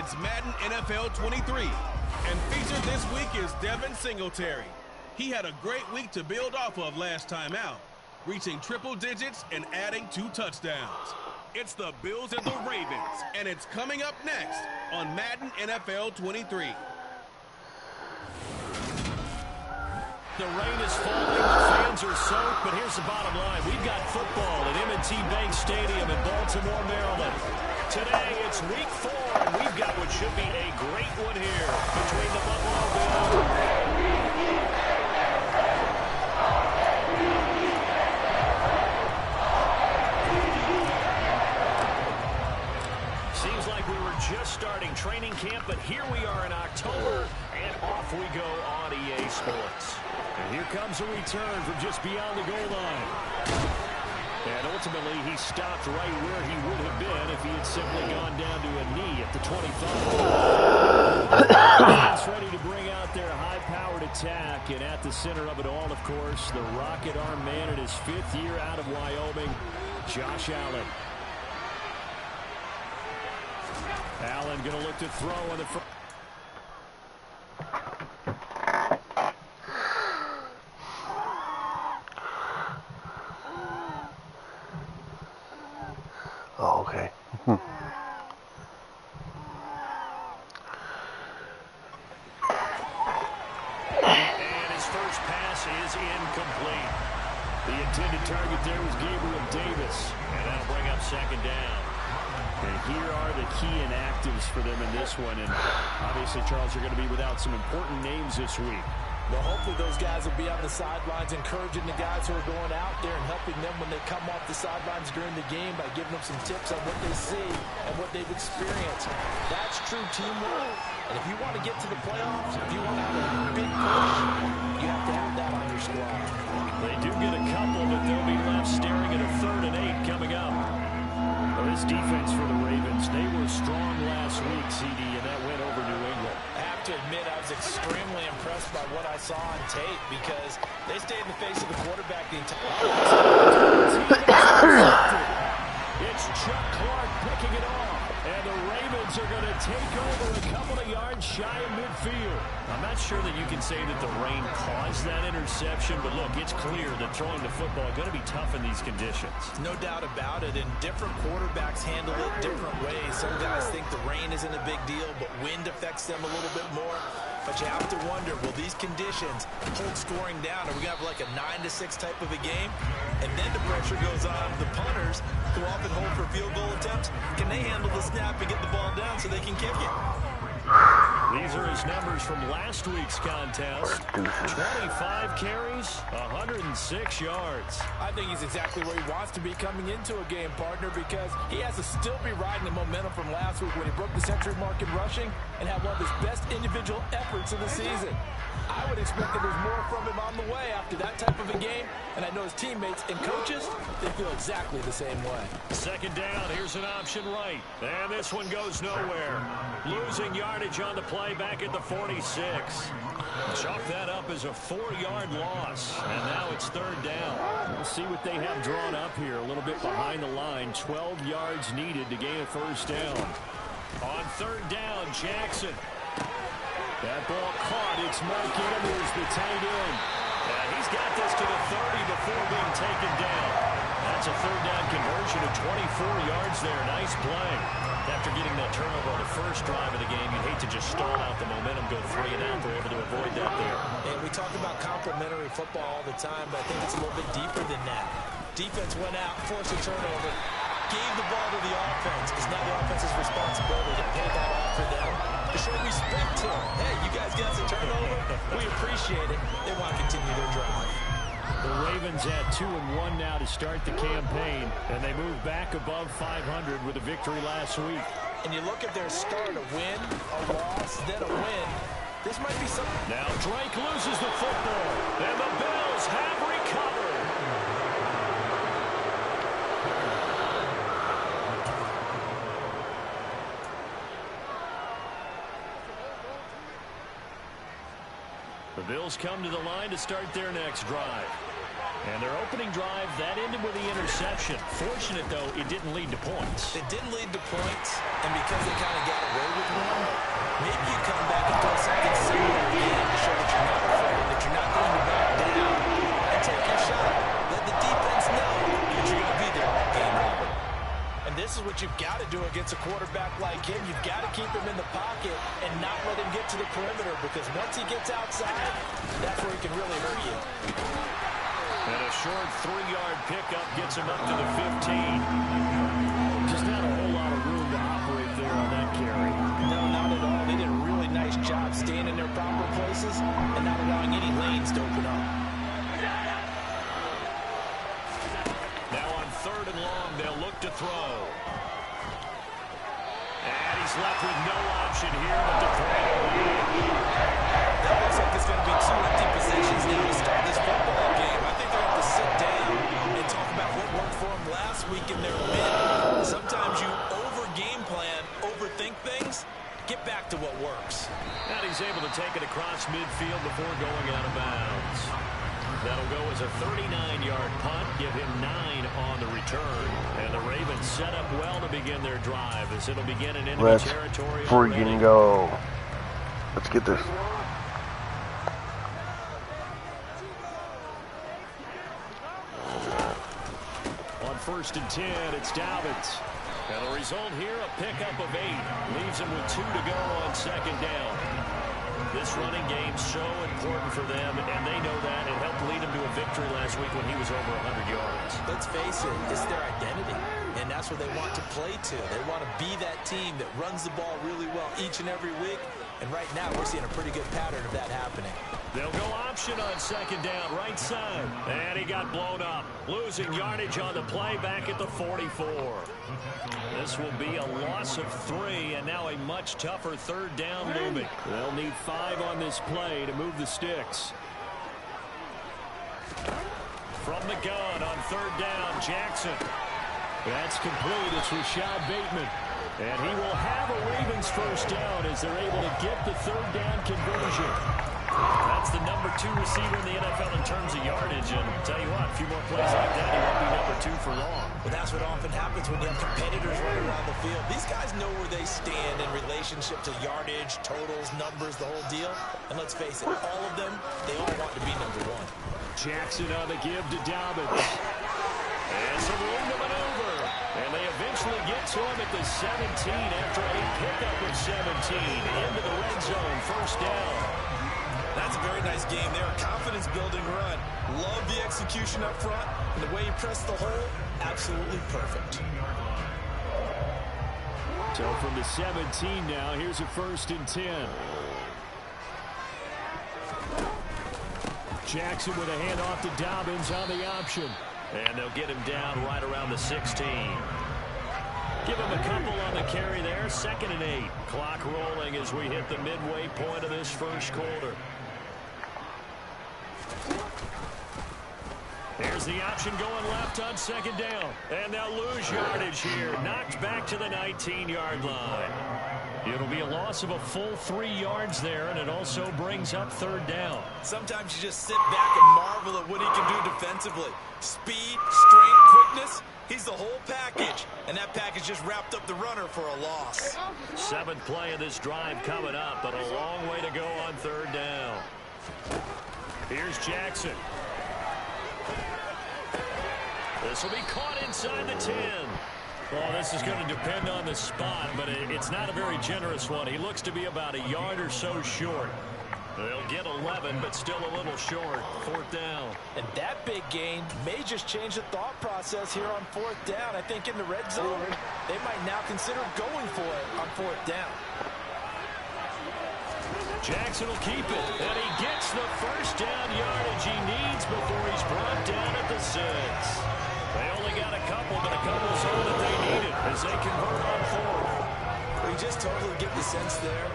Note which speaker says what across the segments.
Speaker 1: It's Madden NFL 23, and featured this week is Devin Singletary. He had a great week to build off of last time out, reaching triple digits and adding 2 touchdowns. It's the Bills and the Ravens, and it's coming up next on Madden NFL 23.
Speaker 2: The rain is falling, the fans are soaked, but here's the bottom line. We've got football at M&T Bank Stadium in Baltimore, Maryland. Today, it's week 4, and we've got what should be a great one here between the Buffalo Bills. Seems like we were just starting training camp, but here we are in October, and off we go on EA Sports. And here comes a return from just beyond the goal line. And ultimately, he stopped right where he would have been if he had simply gone down to a knee at the 25. He's ready to bring out their high-powered attack. And at the center of it all, of course, the rocket arm man in his 5th year out of Wyoming, Josh Allen. Allen going to look to throw on the front.
Speaker 3: Oh, okay.
Speaker 2: And his first pass is incomplete. The intended target there was Gabriel Davis, and that'll bring up 2nd down. And here are the key inactives for them in this one. And obviously, Charles, you're going to be without some important names this week.
Speaker 4: Well, hopefully those guys will be on the sidelines encouraging the guys who are going out there and helping them when they come off the sidelines during the game by giving them some tips on what they see and what they've experienced. That's true teamwork. And if you want to get to the playoffs, if you want to have a big push, you have to have that on your squad.
Speaker 2: They do get a couple, but they'll be left staring at a 3rd and 8 coming up. Well, this defense for the Ravens, they were strong last week, CD, and that went over New England.
Speaker 4: I have to admit, I was extremely impressed by what I saw on tape because they stayed in the face of the quarterback the entire time.
Speaker 2: It's Chuck Clark picking it off, and the Ravens are going to take over a couple of yards shy of midfield. I'm not sure that you can say that the rain caused that interception, but look, it's clear that throwing the football is going to be tough in these conditions.
Speaker 4: No doubt about it, and different quarterbacks handle it different ways. Some guys think the rain isn't a big deal, but wind affects them a little bit more. But you have to wonder, will these conditions hold scoring down? Are we going to have like a 9-6 type of a game? And then the pressure goes on the punters who often hold for field goal attempts. Can they handle the snap and get the ball down so they can kick it?
Speaker 2: These are his numbers from last week's contest. 25 carries, 106 yards.
Speaker 4: I think he's exactly where he wants to be coming into a game, partner, because he has to still be riding the momentum from last week when he broke the century mark in rushing and had one of his best individual efforts of the season. I would expect that there's more from him on the way after that type of a game, and I know his teammates and coaches, they feel exactly the same way.
Speaker 2: 2nd down, here's an option right, and this one goes nowhere. Losing yardage on the play back at the 46. Chalk that up as a 4-yard loss, and now it's 3rd down. We'll see what they have drawn up here, a little bit behind the line. 12 yards needed to gain a 1st down. On 3rd down, Jackson. That ball caught. It's Mike Edwards, the tight end. And he's got this to the 30 before being taken down. That's a 3rd down conversion of 24 yards there. Nice play. After getting that turnover on the first drive of the game, you'd hate to just stall out the momentum, go 3 and out. They're able to avoid that there.
Speaker 4: And we talk about complementary football all the time, but I think it's a little bit deeper than that. Defense went out, forced a turnover, gave the ball to the offense. It's not the offense's responsibility to pay that off for them, to show respect to them. Hey, you guys got the turnover. We appreciate it. They want to continue their drive.
Speaker 2: The Ravens at 2-1 now to start the campaign, and they move back above 500 with a victory last week.
Speaker 4: And you look at their start, a win, a loss, then a win. This might be something.
Speaker 2: Now Drake loses the football, and the Bills have recovered. The Bills come to the line to start their next drive. And their opening drive, that ended with the interception. Fortunate, though, it didn't lead to points.
Speaker 4: It didn't lead to points, and because they kind of got away with one, maybe you come back and throw something similar again to show that you're not afraid, that you're not going to back down, and take your shot. Let the defense know that you're going to be there on game one. And this is what you've got to do against a quarterback like him. You've got to keep him in the pocket and not let him get to the perimeter, because once he gets outside, that's where he can really hurt you.
Speaker 2: And a short 3-yard pickup gets him up to the 15. Just not a whole lot of room to operate there on that carry.
Speaker 4: No, not at all. They did a really nice job staying in their proper places and not allowing any lanes to open up.
Speaker 2: Now on 3rd and long, they'll look to throw. And he's left with no option here but to throw away.
Speaker 4: That looks like it's going to be 2 empty possessions now to start this football game. I think they're going to have to sit down and talk about what worked for them last week in their win. Sometimes you over-game plan, overthink things. Get back to what works.
Speaker 2: And he's able to take it across midfield before going out of bounds. That'll go as a 39-yard punt, give him 9 on the return. And the Ravens set up well to begin their drive as it'll begin in enemy territory.
Speaker 3: Let's freaking go. Let's get this.
Speaker 2: On 1st and 10, it's Dobbins. And the result here, a pickup of 8. Leaves him with 2 to go on 2nd down. This running game's so important for them, and they know that. It helped lead him to a victory last week when he was over 100 yards.
Speaker 4: Let's face it, it's their identity, and that's what they want to play to. They want to be that team that runs the ball really well each and every week, and right now we're seeing a pretty good pattern of that happening.
Speaker 2: They'll go option on 2nd down, right side. And he got blown up. Losing yardage on the play back at the 44. This will be a loss of 3, and now a much tougher 3rd down looming. They'll need 5 on this play to move the sticks. From the gun on 3rd down, Jackson. That's complete. It's Rashad Bateman. And he will have a Ravens 1st down as they're able to get the 3rd down conversion. That's the number 2 receiver in the NFL in terms of yardage. And tell you what, a few more plays like that, he won't be number 2 for long.
Speaker 4: Well, that's what often happens when you have competitors running around the field. These guys know where they stand in relationship to yardage, totals, numbers, the whole deal. And let's face it, all of them, they all want to be number 1.
Speaker 2: Jackson on the give to Dobbins. And some room to maneuver. And they eventually get to him at the 17 after a pickup of 17. Into the red zone, 1st down.
Speaker 4: That's a very nice game there. Confidence-building run. Love the execution up front. And the way he pressed the hole, absolutely perfect.
Speaker 2: So from the 17 now, here's a 1st and 10. Jackson with a handoff to Dobbins on the option. And they'll get him down right around the 16. Give him a couple on the carry there. 2nd and 8. Clock rolling as we hit the midway point of this 1st quarter. Here's the option going left on 2nd down. And they'll lose yardage here. Knocked back to the 19-yard line. It'll be a loss of a full 3 yards there, and it also brings up 3rd down.
Speaker 4: Sometimes you just sit back and marvel at what he can do defensively. Speed, strength, quickness. He's the whole package, and that package just wrapped up the runner for a loss.
Speaker 2: 7th play of this drive coming up, but a long way to go on 3rd down. Here's Jackson. This will be caught inside the 10. Well, this is going to depend on the spot, but it's not a very generous one. He looks to be about a yard or so short. They'll get 11, but still a little short. 4th down.
Speaker 4: And that big gain may just change the thought process here on 4th down. I think in the red zone, they might now consider going for it on 4th down.
Speaker 2: Jackson will keep it, and he gets the 1st down yardage he needs before he's brought down at the 6. They only got a couple, but a couple's all that they needed as they convert on 4th.
Speaker 4: We just totally get the sense there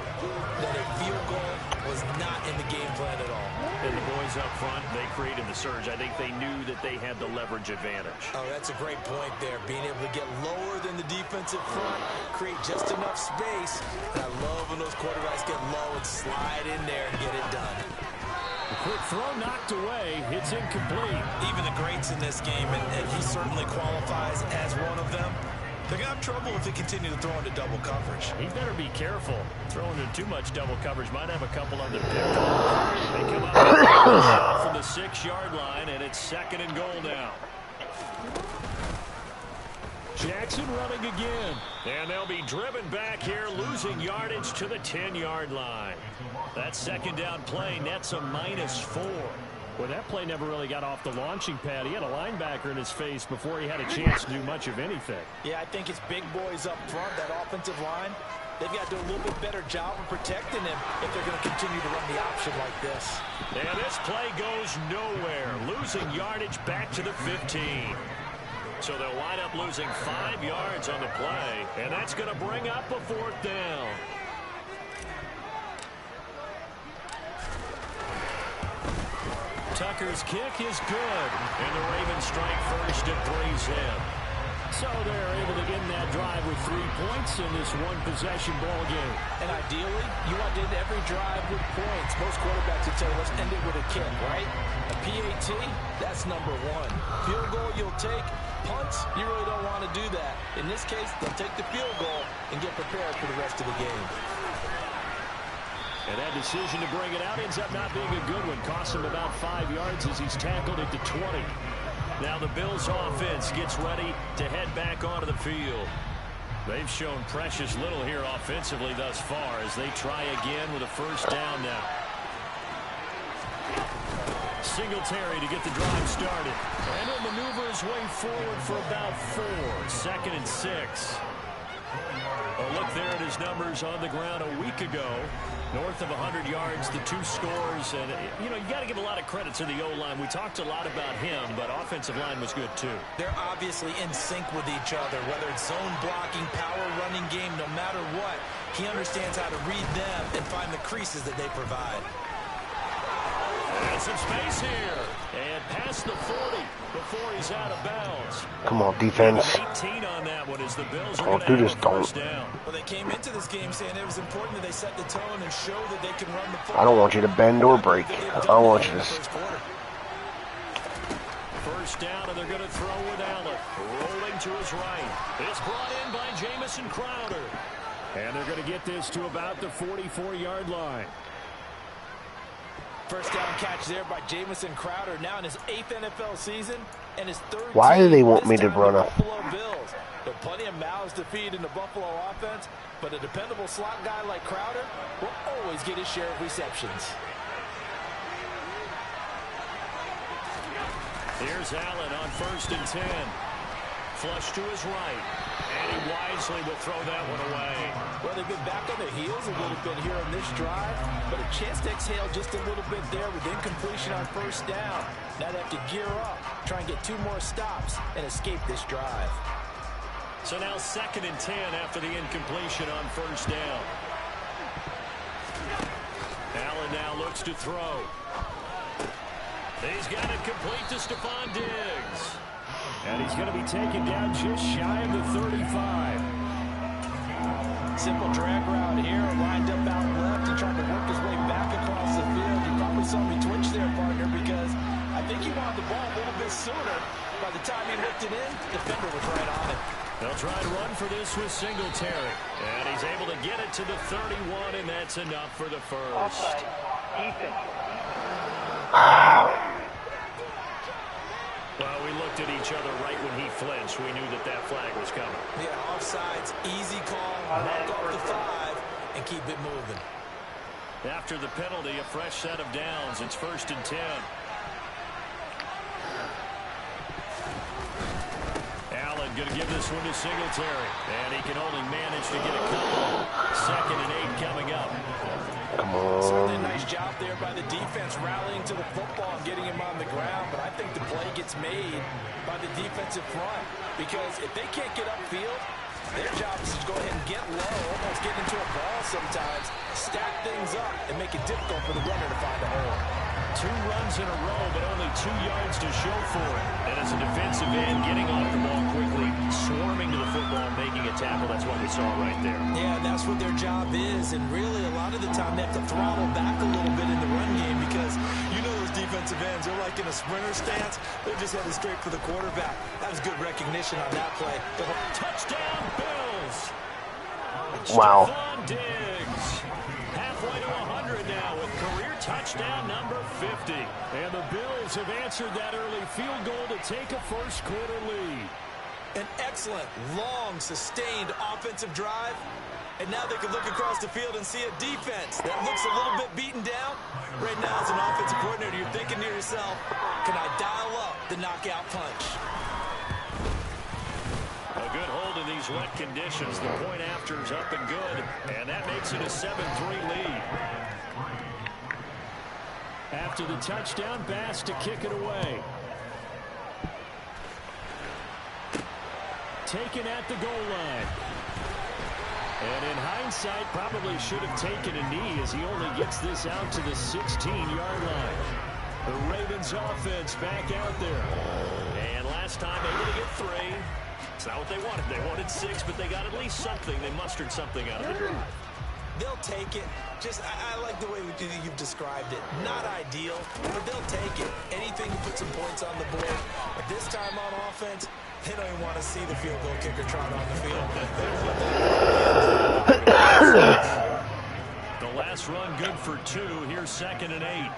Speaker 4: that a field goal was not in the game plan at all.
Speaker 2: And the boys up front, they created the surge. I think they knew that they had the leverage advantage.
Speaker 4: Oh, that's a great point there. Being able to get lower than the defensive front, create just enough space. And I love when those quarterbacks get low and slide in there and get it done.
Speaker 2: The quick throw knocked away. It's incomplete.
Speaker 4: Even the greats in this game, and he certainly qualifies as one of them, they're going to have trouble if they continue to throw into double coverage.
Speaker 2: He better be careful. Throwing into too much double coverage might have a couple on the pick. They come up with a shot from the 6-yard line, and it's 2nd and goal now. Jackson running again. And they'll be driven back here, losing yardage to the 10-yard line. That 2nd down play nets a -4. Well, that play never really got off the launching pad. He had a linebacker in his face before he had a chance to do much of anything.
Speaker 4: Yeah, I think it's big boys up front, that offensive line. They've got to do a little bit better job of protecting him if they're going to continue to run the option like this.
Speaker 2: And this play goes nowhere, losing yardage back to the 15. So they'll wind up losing 5 yards on the play, and that's going to bring up a 4th down. Tucker's kick is good, and the Ravens strike first and 3's in. So they're able to end that drive with 3 points in this one-possession ball game.
Speaker 4: And ideally, you want to end every drive with points. Most quarterbacks would say, let's end it with a kick, right? A PAT, that's number 1. Field goal you'll take. Punts, you really don't want to do that. In this case, they'll take the field goal and get prepared for the rest of the game.
Speaker 2: And that decision to bring it out ends up not being a good one. Costs him about 5 yards as he's tackled at the 20. Now the Bills offense gets ready to head back onto the field. They've shown precious little here offensively thus far as they try again with a 1st down now. Singletary to get the drive started. And he'll maneuver his way forward for about 4. 2nd and 6. Oh, look there at his numbers on the ground a week ago. North of 100 yards, the 2 scores. And, you know, you got to give a lot of credit to the O-line. We talked a lot about him, but offensive line was good, too.
Speaker 4: They're obviously in sync with each other, whether it's zone blocking, power running game, no matter what. He understands how to read them and find the creases that they provide.
Speaker 2: And some space here. And past the 40 before he's out of bounds.
Speaker 3: Come on, defense.
Speaker 2: 18 on that one as the Bills
Speaker 3: Don't do this, don't.
Speaker 4: Well, they came into this game saying it was important that they set the tone and show that they can run the football.
Speaker 3: I don't want you to bend or break. I want you to...
Speaker 2: 1st down, and they're going to throw with Allen. Rolling to his right. It's brought in by Jamison Crowder. And they're going to get this to about the 44-yard line.
Speaker 4: 1st down catch there by Jamison Crowder, now in his 8th NFL season and his 3rd.
Speaker 3: Why do they want me to run a...
Speaker 4: Buffalo Bills. There are plenty of mouths to feed in the Buffalo offense, but a dependable slot guy like Crowder will always get his share of receptions.
Speaker 2: Here's Allen on 1st and 10. Flush to his right. And he wisely will throw that one away.
Speaker 4: Well, they've been back on their heels a little bit here on this drive, but a chance to exhale just a little bit there with incompletion on 1st down. Now they have to gear up, try and get 2 more stops, and escape this drive.
Speaker 2: So now 2nd and 10 after the incompletion on 1st down. Allen now looks to throw. He's got it complete to Stephon Diggs. And he's going to be taken down just shy of the 35.
Speaker 4: Simple drag route here, lined up out left and trying to work his way back across the field. You probably saw me twitch there, partner, because I think he wanted the ball a little bit sooner. By the time he whipped it in, the defender was right on it.
Speaker 2: They'll try and run for this with Singletary. And he's able to get it to the 31, and that's enough for the 1st. Well, we looked at each other right when he flinched. We knew that that flag was coming.
Speaker 4: Yeah, offsides, easy call, mark off the 5, and keep it moving.
Speaker 2: After the penalty, a fresh set of downs. It's 1st and 10. Allen going to give this one to Singletary. And he can only manage to get a couple. 2nd and 8 coming up.
Speaker 3: Come on.
Speaker 4: Certainly a nice job there by the defense rallying to the football and getting him on the ground, but I think the play gets made by the defensive front because if they can't get upfield, their job is to go ahead and get low, almost get into a ball sometimes, stack things up, and make it difficult for the runner to find a hole.
Speaker 2: 2 runs in a row, but only 2 yards to show for it. And as a defensive end, getting off the ball quickly, swarming to the football, making a tackle, that's what we saw right there.
Speaker 4: Yeah, that's what their job is, and really a lot of the time they have to throttle back a little bit in the run game because you know defensive ends. They're like in a sprinter stance. They just headed straight for the quarterback. That was good recognition on that play.
Speaker 2: Touchdown, Bills.
Speaker 3: Wow.
Speaker 2: Stephon Diggs. Halfway to 100 now with career touchdown number 50. And the Bills have answered that early field goal to take a first quarter lead.
Speaker 4: An excellent, long, sustained offensive drive. And now they can look across the field and see a defense that looks a little bit beaten down. Right now, as an offensive coordinator, you're thinking to yourself, can I dial up the knockout punch?
Speaker 2: A good hold in these wet conditions. The point after is up and good. And that makes it a 7-3 lead. After the touchdown, Bass to kick it away. Taken at the goal line. And in hindsight, probably should have taken a knee as he only gets this out to the 16-yard line. The Ravens offense back out there. And last time able to get 3. It's not what they wanted. They wanted 6, but they got at least something. They mustered something out of the drive.
Speaker 4: They'll take it. Just, I like the way you've described it. Not ideal, but they'll take it. Anything to put some points on the board. But this time on offense, they don't even want to see the field goal kicker trot on the field.
Speaker 2: The last run good for 2. Here's 2nd and 8.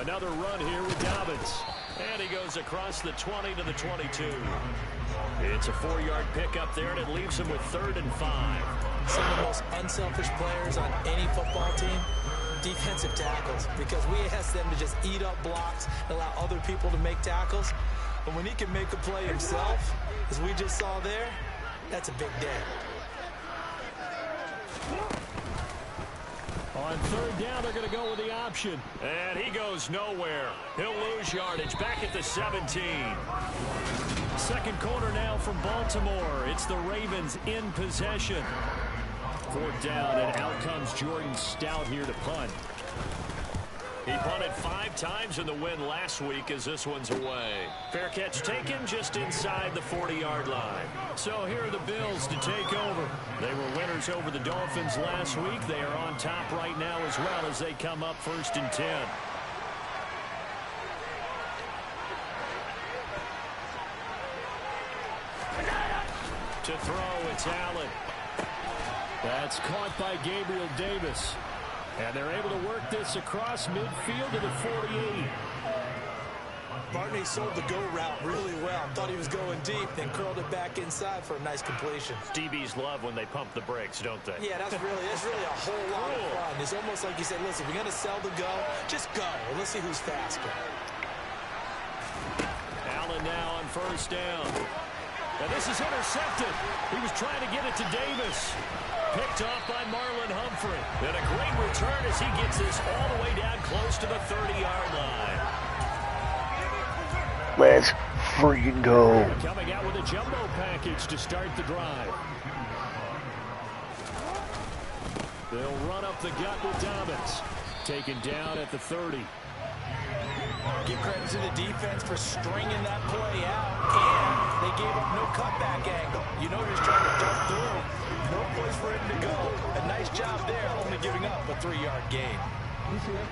Speaker 2: Another run here with Dobbins. And he goes across the 20 to the 22. It's a 4-yard pickup there, and it leaves him with 3rd and 5.
Speaker 4: Some of the most unselfish players on any football team, defensive tackles, because we ask them to just eat up blocks and allow other people to make tackles. But when he can make a play himself, as we just saw there, that's a big day.
Speaker 2: On 3rd down, they're going to go with the option. And he goes nowhere. He'll lose yardage back at the 17. Second quarter now from Baltimore. It's the Ravens in possession. 4th down, and out comes Jordan Stout here to punt. He punted 5 times in the win last week as this one's away. Fair catch taken just inside the 40-yard line. So here are the Bills to take over. They were winners over the Dolphins last week. They are on top right now as well as they come up 1st and 10. To throw, it's Allen. That's caught by Gabriel Davis. And they're able to work this across midfield to the 48.
Speaker 4: Barney sold the go route really well. Thought he was going deep, then curled it back inside for a nice completion.
Speaker 2: DBs love when they pump the brakes, don't they?
Speaker 4: Yeah, that's really a whole lot of fun. It's almost like you said, listen, we're going to sell the go. Just go. And let's see who's faster.
Speaker 2: Allen now on 1st down. And this is intercepted. He was trying to get it to Davis. Picked off by Marlon Humphrey. And a great return as he gets this all the way down close to the 30-yard line.
Speaker 3: Let's freaking go.
Speaker 2: Coming out with a jumbo package to start the drive. They'll run up the gut with Dobbins. Taken down at the 30.
Speaker 4: Give credit to the defense for stringing that play out, and they gave up no cutback angle. You know he's trying to duck through. No place for him to go. A nice job there, only giving up a 3-yard gain.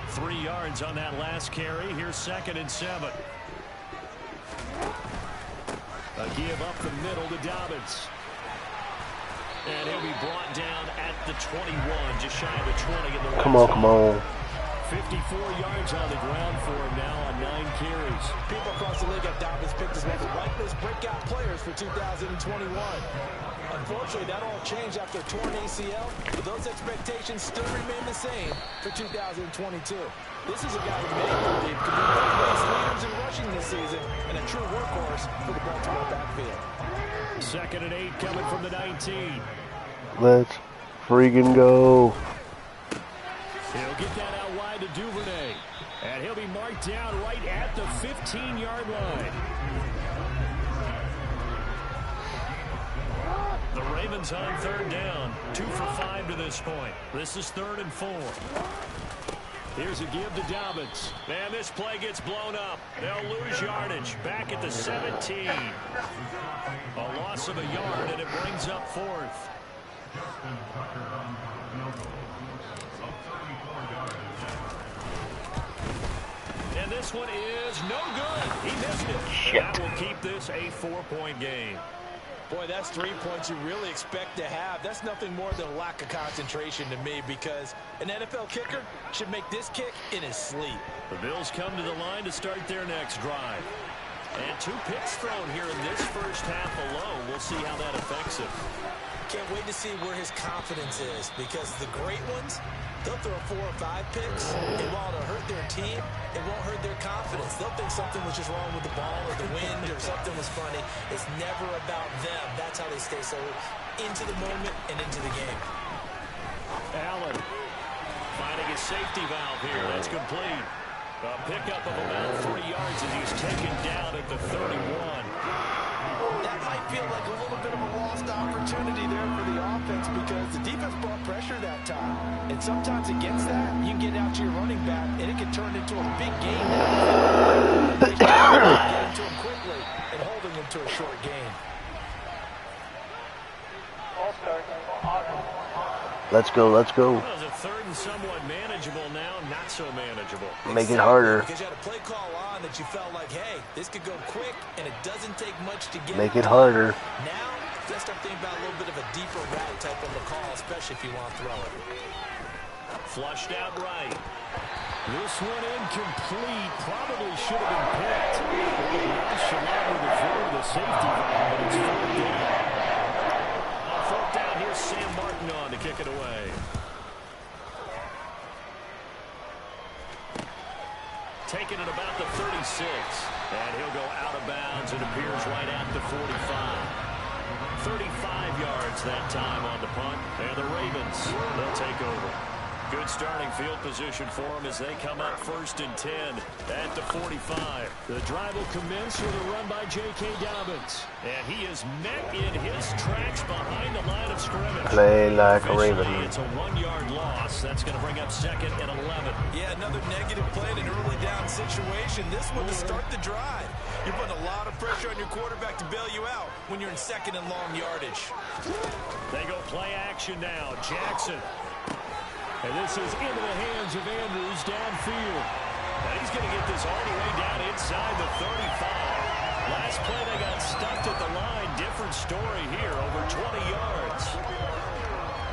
Speaker 2: 3 yards on that last carry. Here's 2nd and 7. A give up the middle to Dobbins. And he'll be brought down at the 21, just shy of the 20 in the
Speaker 3: Come on, come on.
Speaker 2: 54 yards on the ground for him now on 9 carries.
Speaker 4: People across the league have Dobbins picked as one of the likeliest breakout players for 2021. Unfortunately, that all changed after a torn ACL, but those expectations still remain the same for 2022. This is a guy who may believe could be one of the best leaders in rushing this season and a true workhorse for the Baltimore backfield.
Speaker 2: 2nd and 8 coming from the 19.
Speaker 3: Let's freaking go.
Speaker 2: He'll get that out wide to Duvernay. And he'll be marked down right at the 15-yard line. The Ravens on 3rd down. 2 for 5 to this point. This is 3rd and 4. Here's a give to Dobbins. And this play gets blown up. They'll lose yardage. Back at the 17. A loss of a yard, and it brings up 4th. And this one is no good. He missed it.
Speaker 3: Shit.
Speaker 2: And that will keep this a 4-point game.
Speaker 4: Boy, that's 3 points you really expect to have. That's nothing more than a lack of concentration to me, because an NFL kicker should make this kick in his sleep.
Speaker 2: The Bills come to the line to start their next drive. And 2 picks thrown here in this first half alone. We'll see how that affects him.
Speaker 4: Can't wait to see where his confidence is, because the great ones, they'll throw 4 or 5 picks, and while it'll hurt their team, it won't hurt their confidence. They'll think something was just wrong with the ball or the wind or something was funny. It's never about them. That's how they stay so into the moment and into the game.
Speaker 2: Allen finding his safety valve here. That's complete. A pickup of about 3 yards as he's taken down at the 31.
Speaker 4: That might feel like a little bit of a lost opportunity there for the offense, because the defense brought pressure that time. And sometimes against that, you can get out to your running back, and it can turn into a big game. Getting to him quickly and holding him to a short game.
Speaker 3: Let's go, let's go.
Speaker 2: Well, it's a third and somewhat manageable now, not so manageable.
Speaker 3: Make it harder.
Speaker 4: Because you had a play call on that you felt like, hey, this could go quick, and it doesn't take much to get
Speaker 3: Make it harder.
Speaker 4: Now, you start thinking about a little bit of a deeper route type of a call, especially if you want to throw it.
Speaker 2: Flushed out right. This one incomplete. Probably should have been picked. Nonchalant with the throw to the safety valve, but it's 4th down. On 4th down, here's Sam Martin on to kick it away. Taking it about the 36. And he'll go out of bounds. It appears right at the 45. 35 yards that time on the punt. And the Ravens, they'll take over. Good starting field position for them as they come up 1st and 10 at the 45. The drive will commence with a run by J.K. Dobbins. And he is met in his tracks behind the line of scrimmage.
Speaker 3: Play like a Raven.
Speaker 2: It's a 1-yard loss. That's going to bring up 2nd and 11.
Speaker 4: Yeah, another negative play in an early down situation. This one to start the drive. You're putting a lot of pressure on your quarterback to bail you out when you're in 2nd and long yardage.
Speaker 2: They go play action now. Jackson. And this is into the hands of Andrews downfield. And he's going to get this all the way down inside the 35. Last play they got stuffed at the line. Different story here, over 20 yards.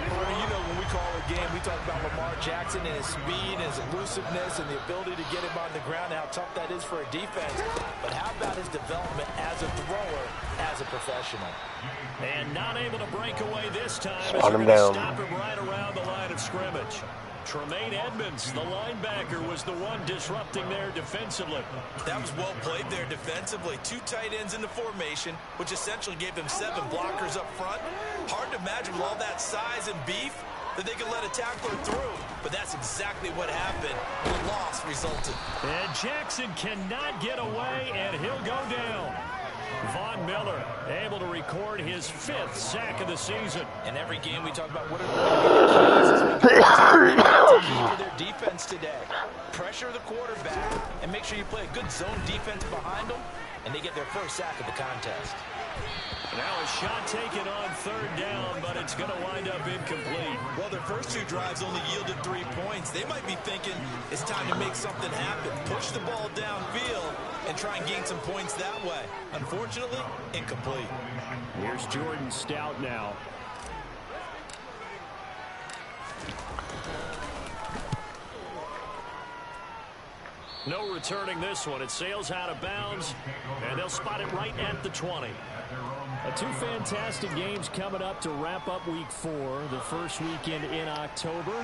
Speaker 4: You know, when we call a game, we talk about Lamar Jackson and his speed and his elusiveness and the ability to get him on the ground and how tough that is for a defense. But how about his development as a thrower, as a professional?
Speaker 2: And not able to break away this time.
Speaker 3: Spot him down.
Speaker 2: Stop him right around the line of scrimmage. Tremaine Edmonds, the linebacker, was the one disrupting there defensively.
Speaker 4: That was well played there defensively. 2 tight ends in the formation, which essentially gave them 7 blockers up front. Hard to imagine with all that size and beef that they could let a tackler through. But that's exactly what happened. The loss resulted.
Speaker 2: And Jackson cannot get away, and he'll go down. Von Miller able to record his 5th sack of the season.
Speaker 4: In every game we talk about what are the keys to their defense today. Pressure the quarterback and make sure you play a good zone defense behind them, and they get their first sack of the contest.
Speaker 2: Now a shot taken on 3rd down, but it's going to wind up incomplete.
Speaker 4: Well, their first 2 drives only yielded 3 points. They might be thinking it's time to make something happen. Push the ball downfield and try and gain some points that way. Unfortunately, incomplete.
Speaker 2: Here's Jordan Stout now. No returning this one. It sails out of bounds, and they'll spot it right at the 20. 2 fantastic games coming up to wrap up Week 4, the first weekend in October.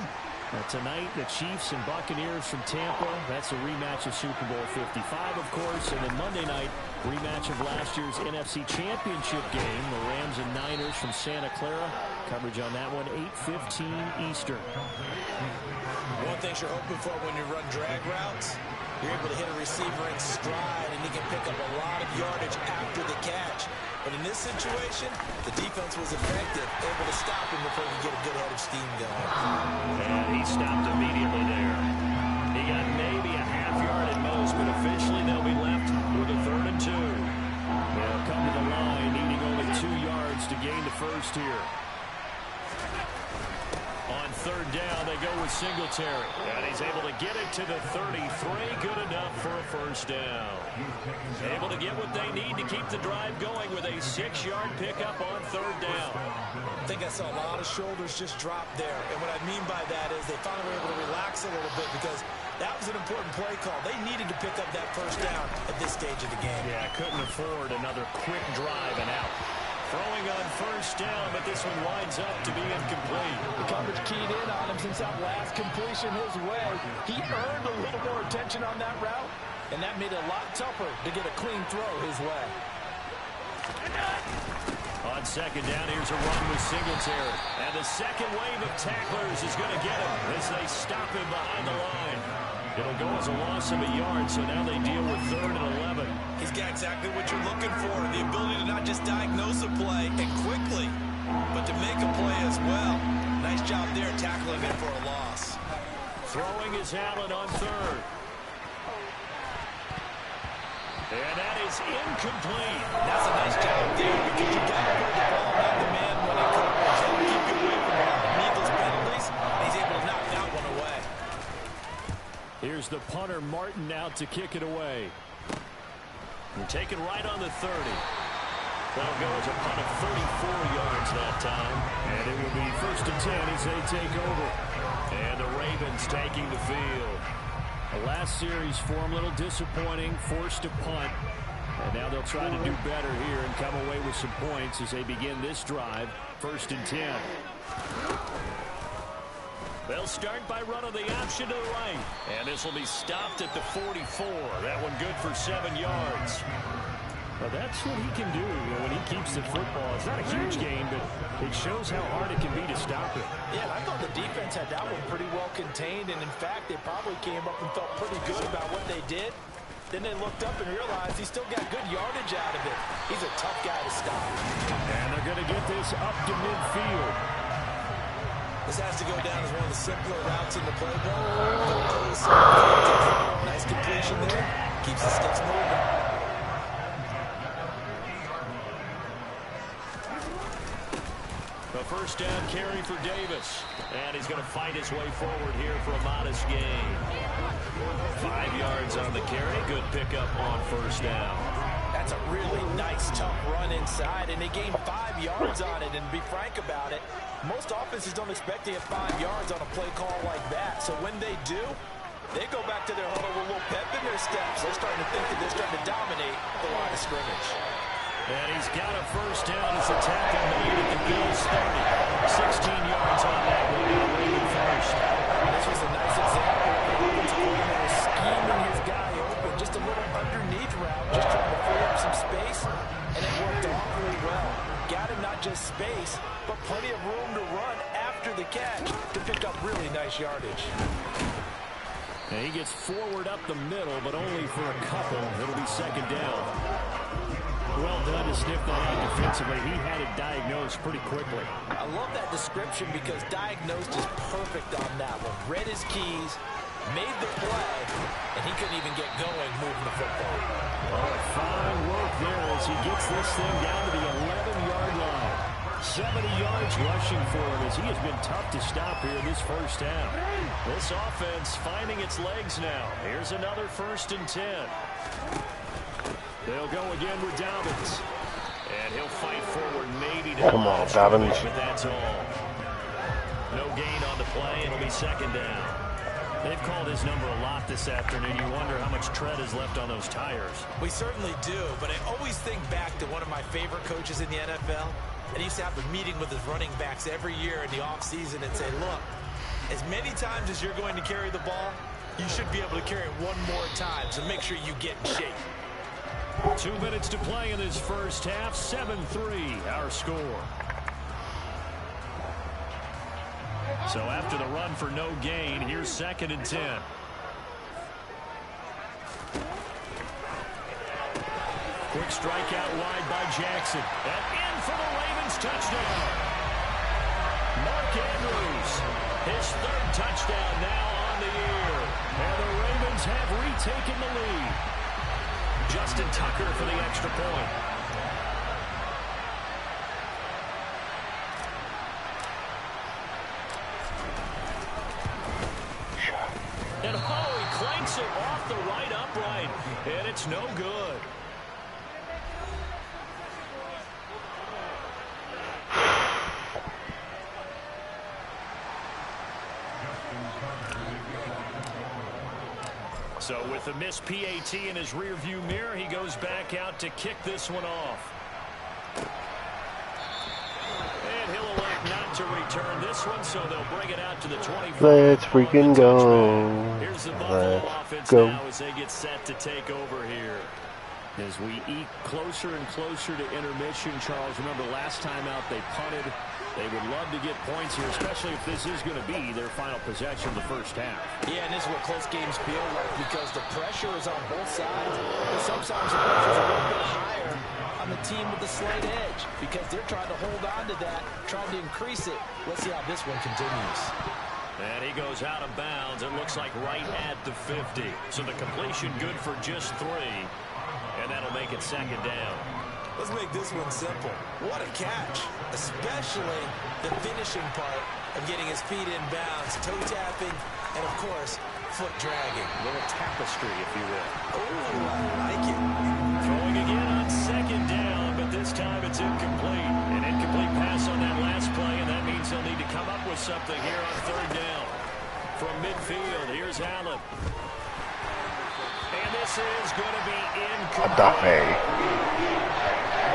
Speaker 2: Tonight, the Chiefs and Buccaneers from Tampa. That's a rematch of Super Bowl 55, of course. And then Monday night, rematch of last year's NFC Championship game. The Rams and Niners from Santa Clara. Coverage on that one, 8:15 Eastern.
Speaker 4: One thing you're hoping for when you run drag routes, you're able to hit a receiver in stride, and he can pick up a lot of yardage after the catch. But in this situation, the defense was effective, able to stop him before he get a good head of steam going.
Speaker 2: And he stopped immediately there. He got maybe a half yard at most, but officially they'll be left with a 3rd and 2. They'll come to the line, needing only 2 yards to gain the first here. On third down, they go with Singletary. And he's able to get it to the 33. Good enough for a first down. Able to get what they need to keep the drive going with a 6-yard pickup on third down.
Speaker 4: I think I saw a lot of shoulders just drop there. And what I mean by that is they finally were able to relax a little bit because that was an important play call. They needed to pick up that first down at this stage of the game.
Speaker 2: Yeah, couldn't afford another quick drive and out. Throwing on first down, but this one winds up to be incomplete.
Speaker 4: The coverage keyed in on him since that last completion his way. He earned a little more attention on that route, and that made it a lot tougher to get a clean throw his way.
Speaker 2: On second down, here's a run with Singletary. And the second wave of tacklers is going to get him as they stop him behind the line. It'll go as a loss of a yard, so now they deal with 3rd and 11.
Speaker 4: He's got exactly what you're looking for, the ability to not just diagnose a play and quickly, but to make a play as well. Nice job there tackling him for a loss.
Speaker 2: Throwing is Allen on 3rd. And that is incomplete.
Speaker 4: That's a nice job there because you got to put the ball on the man when it comes. That will keep you away from a lot of needless penalties. He's able to knock that one away.
Speaker 2: Here's the punter, Martin, out to kick it away. And taken right on the 30. That'll go as a punt of 34 yards that time. And it will be 1st and 10 as they take over. And the Ravens taking the field. The last series for them a little disappointing, forced to punt. And now they'll try to do better here and come away with some points as they begin this drive. 1st and 10. They'll start by running the option to the right. And this will be stopped at the 44. That one good for 7 yards. Well, that's what he can do when he keeps the football. It's not a huge game, but it shows how hard it can be to stop it.
Speaker 4: Yeah, I thought the defense had that one pretty well contained, and in fact, they probably came up and felt pretty good about what they did. Then they looked up and realized he still got good yardage out of it. He's a tough guy to stop.
Speaker 2: And they're going to get this up to midfield.
Speaker 4: This has to go down as one of the simpler routes in the playbook. Nice completion there. Keeps the sticks moving.
Speaker 2: A first down carry for Davis. And he's going to fight his way forward here for a modest gain. 5 yards on the carry. Good pickup on first down.
Speaker 4: That's a really nice, tough run inside, and they gained 5 yards on it. And to be frank about it, most offenses don't expect to get 5 yards on a play call like that. So when they do, they go back to their huddle with a little pep in their steps. They're starting to think that they're starting to dominate the line of scrimmage.
Speaker 2: And he's got a first down as the tackle made at the Bills 30. 16 yards on that one. Raven first.
Speaker 4: This was a nice example of the offensive coordinator scheming his guy open. Just a little underneath route, just trying to free up some space, and it worked awfully well. Got him not just space, but plenty of room to run after the catch to pick up really nice yardage.
Speaker 2: And he gets forward up the middle, but only for a couple. It'll be second down. Well done to sniff that out defensively. He had it diagnosed pretty quickly.
Speaker 4: I love that description because diagnosed is perfect on that one. Read his keys, made the play, and he couldn't even get going moving the football.
Speaker 2: Oh, fine work there as he gets this thing down to the 11-yard line. 70 yards rushing for him as he has been tough to stop here in this first half. This offense finding its legs now. Here's another 1st and 10. They'll go again with Dobbins. And he'll fight forward maybe to
Speaker 3: come on, Dobbins.
Speaker 2: But that's all. No gain on the play. It'll be second down. They've called his number a lot this afternoon. You wonder how much tread is left on those tires.
Speaker 4: We certainly do, but I always think back to one of my favorite coaches in the NFL. And he used to have a meeting with his running backs every year in the offseason and say, look, as many times as you're going to carry the ball, you should be able to carry it one more time, so make sure you get in shape.
Speaker 2: 2 minutes to play in this first half. 7-3 our score. So after the run for no gain, here's 2nd and 10. Quick strike out wide by Jackson. And in for the Ravens touchdown. Mark Andrews, his 3rd touchdown now on the year. And the Ravens have retaken the lead. Justin Tucker for the extra point. off the right upright, and it's no good. So with the missed PAT in his rearview mirror, he goes back out to kick this one off. And he'll elect not to return this one, so they'll bring it out to the 25.
Speaker 3: Let's freaking go.
Speaker 2: Here's the Buffalo offense now as they get set to take over here. As we eke closer and closer to intermission, Charles, remember last time out they punted. They would love to get points here, especially if this is going to be their final possession of the first half.
Speaker 4: Yeah, and this is what close games feel like because the pressure is on both sides. But sometimes the pressure is a little bit higher on the team with the slight edge because they're trying to hold on to that, trying to increase it. Let's see how this one continues.
Speaker 2: And he goes out of bounds. It looks like right at the 50. So the completion good for just 3. And that'll make it second down.
Speaker 4: Let's make this one simple. What a catch, especially the finishing part of getting his feet in bounds, toe tapping, and of course, foot dragging.
Speaker 2: A little tapestry, if you will.
Speaker 4: Oh, I like it.
Speaker 2: Throwing again on second down, but this time it's incomplete. An incomplete pass on that last play, and that means they'll need to come up with something here on third down. From midfield, here's Allen. And this is going to be incomplete.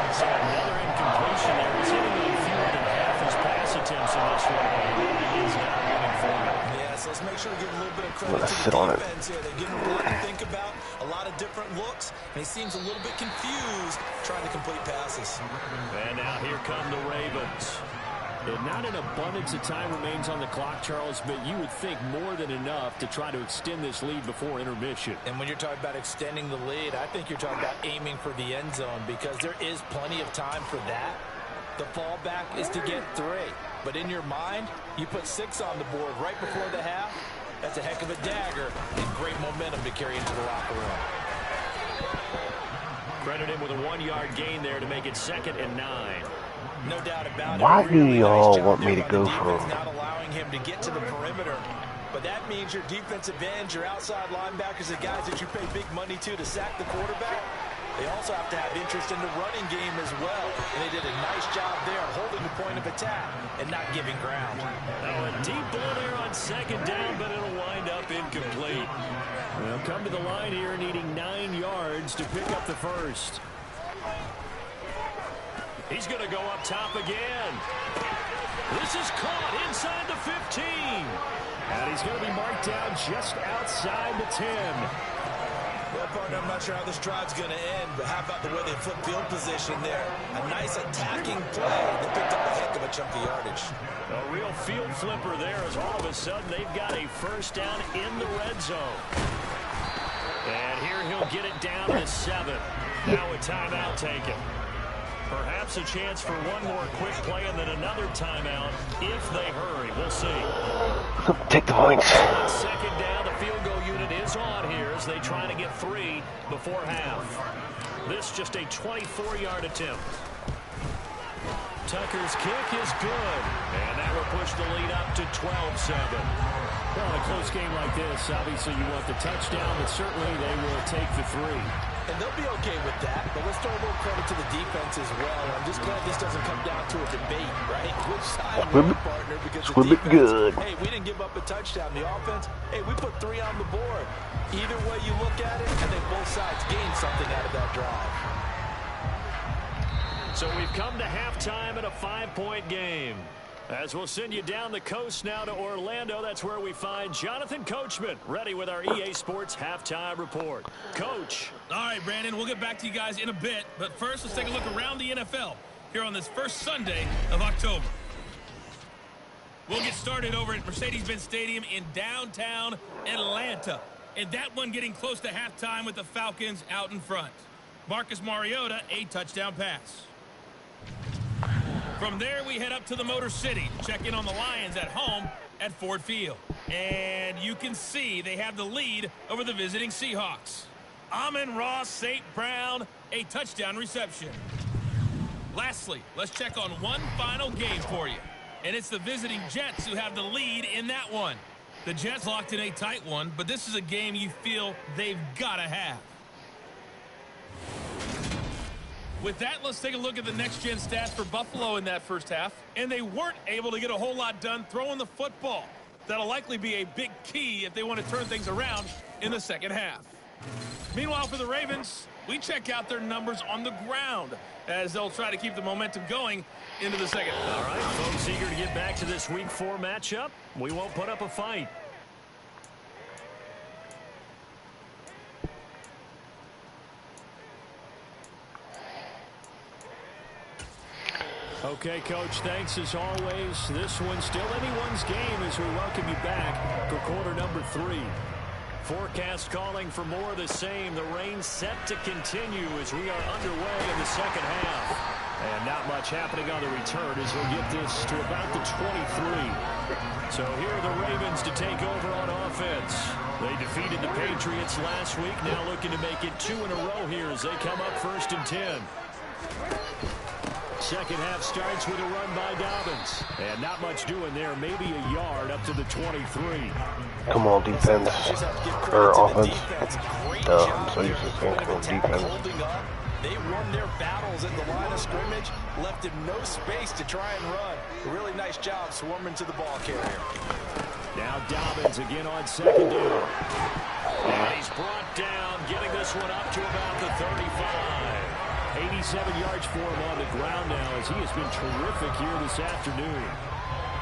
Speaker 2: So another incompletion there. He's hitting on fewer than half his pass attempts in this one. He is not winning for him.
Speaker 4: Yeah, so let's make sure we give a little bit of credit to the defense here. They give him a lot to think about, a lot of different looks, and he seems a little bit confused trying to complete passes.
Speaker 2: And now here come the Ravens. And not an abundance of time remains on the clock, Charles, but you would think more than enough to try to extend this lead before intermission.
Speaker 4: And when you're talking about extending the lead, I think you're talking about aiming for the end zone because there is plenty of time for that. The fallback is to get 3. But in your mind, you put 6 on the board right before the half. That's a heck of a dagger and great momentum to carry into the locker room.
Speaker 2: Credit him with a 1-yard gain there to make it 2nd and 9.
Speaker 4: No doubt about it.
Speaker 3: Why do y'all want me to go for
Speaker 4: not allowing him to get to the perimeter. But that means your defensive ends, your outside linebackers, the guys that you pay big money to sack the quarterback, they also have to have interest in the running game as well. And they did a nice job there holding the point of attack and not giving ground.
Speaker 2: Oh, a deep ball there on second down, but it'll wind up incomplete. Well, come to the line here needing 9 yards to pick up the first. He's going to go up top again. This is caught inside the 15. And he's going to be marked down just outside the 10.
Speaker 4: Well, partner, I'm not sure how this drive's going to end, but how about the way they flip field position there? A nice attacking play that picked up a heck of a chunk of yardage.
Speaker 2: A real field flipper there as all of a sudden they've got a first down in the red zone. And here he'll get it down to 7. Now a timeout taken. Perhaps a chance for one more quick play and then another timeout if they hurry. We'll see.
Speaker 3: Take the points.
Speaker 2: On second down, the field goal unit is on here as they try to get 3 before half. This just a 24-yard attempt. Tucker's kick is good. And that will push the lead up to 12-7. Well, in a close game like this, obviously you want the touchdown, but certainly they will take the 3.
Speaker 4: And they'll be okay with that, but let's throw a little credit to the defense as well. I'm just glad this doesn't come down to a debate, right? Which side won, partner? Because the defense,
Speaker 3: good.
Speaker 4: Hey, we didn't give up a touchdown. The offense, hey, we put 3 on the board. Either way you look at it, I think both sides gained something out of that drive.
Speaker 2: So we've come to halftime in a 5-point game. As we'll send you down the coast now to Orlando, that's where we find Jonathan Coachman ready with our EA Sports Halftime Report. Coach.
Speaker 1: All right, Brandon, we'll get back to you guys in a bit. But first, let's take a look around the NFL here on this first Sunday of October. We'll get started over at Mercedes-Benz Stadium in downtown Atlanta. And that one getting close to halftime with the Falcons out in front. Marcus Mariota, a touchdown pass. From there, we head up to the Motor City to check in on the Lions at home at Ford Field. And you can see they have the lead over the visiting Seahawks. Amon-Ra St. Brown, a touchdown reception. Lastly, let's check on one final game for you. And it's the visiting Jets who have the lead in that one. The Jets locked in a tight one, but this is a game you feel they've got to have. With that, let's take a look at the next-gen stats for Buffalo in that first half. And they weren't able to get a whole lot done throwing the football. That'll likely be a big key if they want to turn things around in the second half. Meanwhile, for the Ravens, we check out their numbers on the ground as they'll try to keep the momentum going into the second half.
Speaker 2: All right, folks, eager to get back to this Week 4 matchup. We won't put up a fight. Okay, Coach, thanks as always. This one's still anyone's game as we welcome you back for quarter number 3. Forecast calling for more of the same. The rain set to continue as we are underway in the second half. And not much happening on the return as we'll get this to about the 23. So here are the Ravens to take over on offense. They defeated the Patriots last week, now looking to make it 2 in a row here as they come up 1st and 10. Second half starts with a run by Dobbins. And not much doing there. Maybe a yard up to the 23.
Speaker 3: Come on, defense. Or offense. I'm so used to saying come on, defense.
Speaker 4: They won their battles at the line of scrimmage, left him no space to try and run. A really nice job swarming to the ball carrier.
Speaker 2: Now Dobbins again on 2nd down. And he's brought down, getting this one up to about the 35. 87 yards for him on the ground now as he has been terrific here this afternoon.